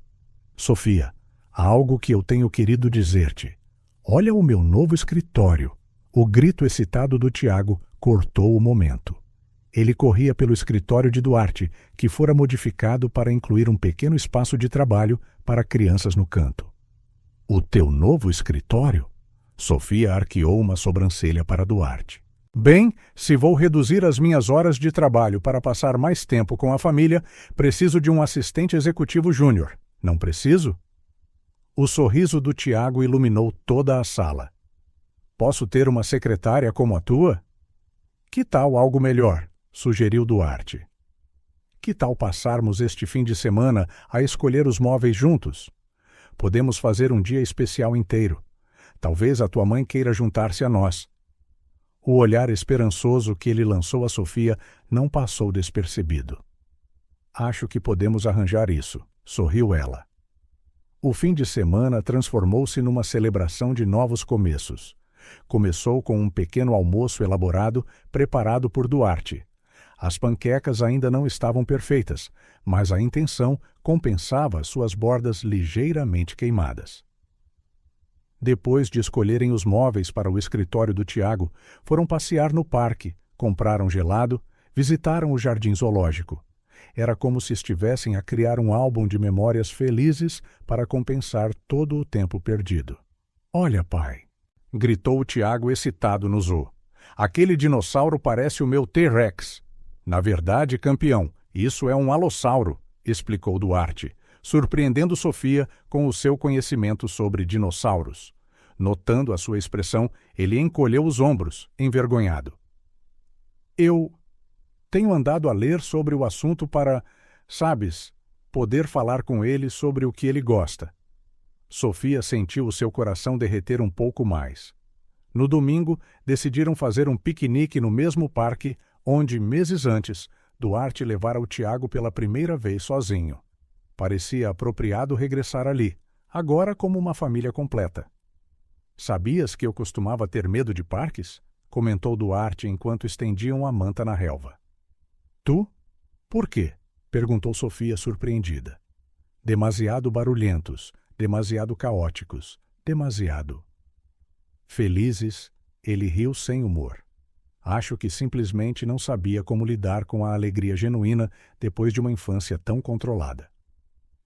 "Sofia, há algo que eu tenho querido dizer-te. Olha o meu novo escritório." O grito excitado do Tiago cortou o momento. Ele corria pelo escritório de Duarte, que fora modificado para incluir um pequeno espaço de trabalho para crianças no canto. "O teu novo escritório?" Sofia arqueou uma sobrancelha para Duarte. "Bem, se vou reduzir as minhas horas de trabalho para passar mais tempo com a família, preciso de um assistente executivo júnior. Não preciso?" O sorriso do Tiago iluminou toda a sala. "Posso ter uma secretária como a tua?" "Que tal algo melhor?" sugeriu Duarte. "Que tal passarmos este fim de semana a escolher os móveis juntos? Podemos fazer um dia especial inteiro. Talvez a tua mãe queira juntar-se a nós." O olhar esperançoso que ele lançou a Sofia não passou despercebido. Acho que podemos arranjar isso, sorriu ela. O fim de semana transformou-se numa celebração de novos começos. Começou com um pequeno almoço elaborado, preparado por Duarte. As panquecas ainda não estavam perfeitas, mas a intenção compensava suas bordas ligeiramente queimadas. Depois de escolherem os móveis para o escritório do Tiago, foram passear no parque, compraram gelado, visitaram o jardim zoológico. Era como se estivessem a criar um álbum de memórias felizes para compensar todo o tempo perdido. "Olha, pai!" gritou o Tiago excitado no zoo. "Aquele dinossauro parece o meu T-Rex." "Na verdade, campeão, isso é um alossauro", explicou Duarte, surpreendendo Sofia com o seu conhecimento sobre dinossauros. Notando a sua expressão, ele encolheu os ombros, envergonhado. "Eu tenho andado a ler sobre o assunto para, sabes, poder falar com ele sobre o que ele gosta." Sofia sentiu o seu coração derreter um pouco mais. No domingo, decidiram fazer um piquenique no mesmo parque onde, meses antes, Duarte levara o Tiago pela primeira vez sozinho. Parecia apropriado regressar ali, agora como uma família completa. "Sabias que eu costumava ter medo de parques?" comentou Duarte enquanto estendiam a manta na relva. "Tu? Por quê?" perguntou Sofia surpreendida. "Demasiado barulhentos, demasiado caóticos, demasiado." Felizes, ele riu sem humor. Acho que simplesmente não sabia como lidar com a alegria genuína depois de uma infância tão controlada.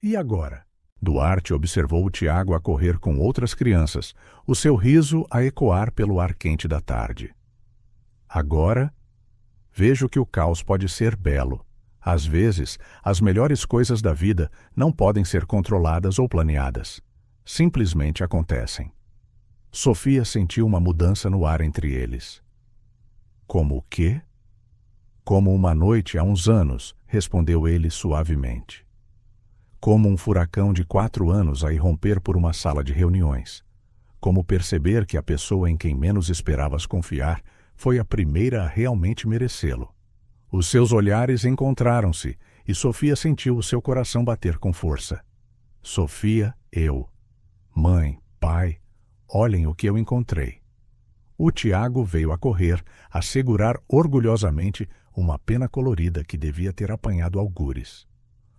"E agora?" Duarte observou o Tiago a correr com outras crianças, o seu riso a ecoar pelo ar quente da tarde. "Agora, vejo que o caos pode ser belo. Às vezes, as melhores coisas da vida não podem ser controladas ou planeadas. Simplesmente acontecem." Sofia sentiu uma mudança no ar entre eles. "Como o quê?" "Como uma noite há uns anos", respondeu ele suavemente. Como um furacão de 4 anos a irromper por uma sala de reuniões. Como perceber que a pessoa em quem menos esperavas confiar foi a primeira a realmente merecê-lo. Os seus olhares encontraram-se e Sofia sentiu o seu coração bater com força. "Sofia, eu. Mãe, pai, olhem o que eu encontrei." O Tiago veio a correr, a segurar orgulhosamente uma pena colorida que devia ter apanhado algures.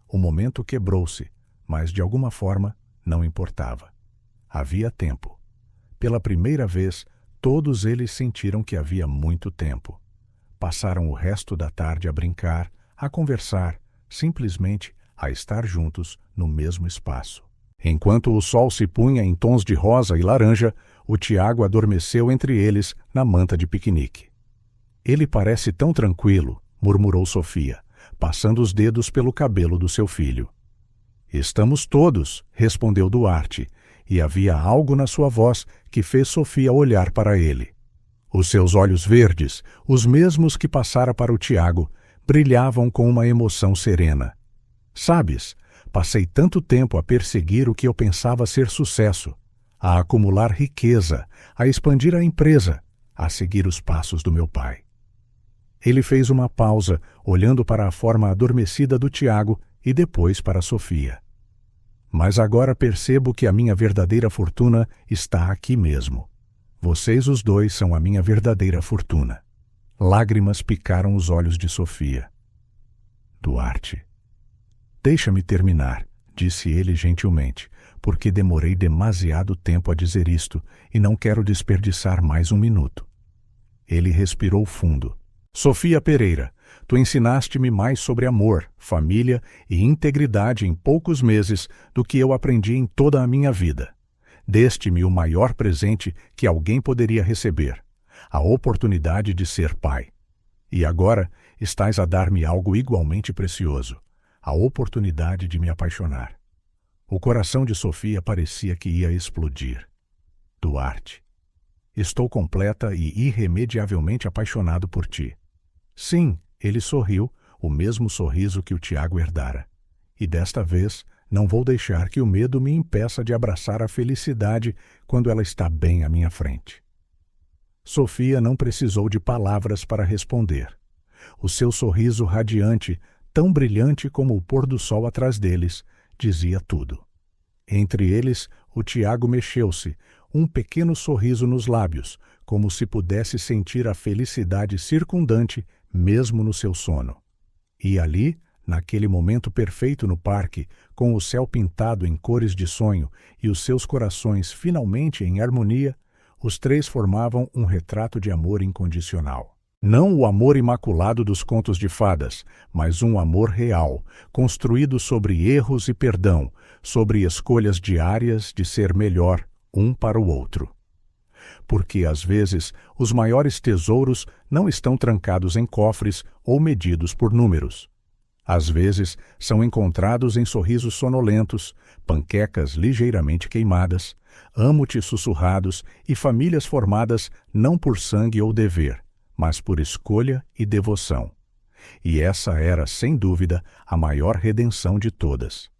O momento quebrou-se, mas de alguma forma não importava. Havia tempo. Pela primeira vez, todos eles sentiram que havia muito tempo. Passaram o resto da tarde a brincar, a conversar, simplesmente a estar juntos no mesmo espaço. Enquanto o sol se punha em tons de rosa e laranja, o Tiago adormeceu entre eles na manta de piquenique. "Ele parece tão tranquilo", murmurou Sofia, passando os dedos pelo cabelo do seu filho. "Estamos todos", respondeu Duarte, e havia algo na sua voz que fez Sofia olhar para ele. Os seus olhos verdes, os mesmos que passara para o Tiago, brilhavam com uma emoção serena. "Sabes, passei tanto tempo a perseguir o que eu pensava ser sucesso, a acumular riqueza, a expandir a empresa, a seguir os passos do meu pai." Ele fez uma pausa, olhando para a forma adormecida do Tiago e depois para Sofia. "Mas agora percebo que a minha verdadeira fortuna está aqui mesmo. Vocês os dois são a minha verdadeira fortuna." Lágrimas picaram os olhos de Sofia. "Duarte, deixa-me terminar", disse ele gentilmente, "porque demorei demasiado tempo a dizer isto e não quero desperdiçar mais um minuto." Ele respirou fundo. "Sofia Pereira, tu ensinaste-me mais sobre amor, família e integridade em poucos meses do que eu aprendi em toda a minha vida. Deste-me o maior presente que alguém poderia receber, a oportunidade de ser pai. E agora estás a dar-me algo igualmente precioso, a oportunidade de me apaixonar." O coração de Sofia parecia que ia explodir. "Duarte, estou completa e irremediavelmente apaixonado por ti." "Sim", ele sorriu, o mesmo sorriso que o Tiago herdara. "E desta vez não vou deixar que o medo me impeça de abraçar a felicidade quando ela está bem à minha frente." Sofia não precisou de palavras para responder. O seu sorriso radiante tão brilhante como o pôr do sol atrás deles, dizia tudo. Entre eles, o Tiago mexeu-se, um pequeno sorriso nos lábios, como se pudesse sentir a felicidade circundante mesmo no seu sono. E ali, naquele momento perfeito no parque, com o céu pintado em cores de sonho e os seus corações finalmente em harmonia, os três formavam um retrato de amor incondicional. Não o amor imaculado dos contos de fadas, mas um amor real, construído sobre erros e perdão, sobre escolhas diárias de ser melhor um para o outro. Porque, às vezes, os maiores tesouros não estão trancados em cofres ou medidos por números. Às vezes, são encontrados em sorrisos sonolentos, panquecas ligeiramente queimadas, amo-te sussurrados e famílias formadas não por sangue ou dever, mas por escolha e devoção. E essa era, sem dúvida, a maior redenção de todas.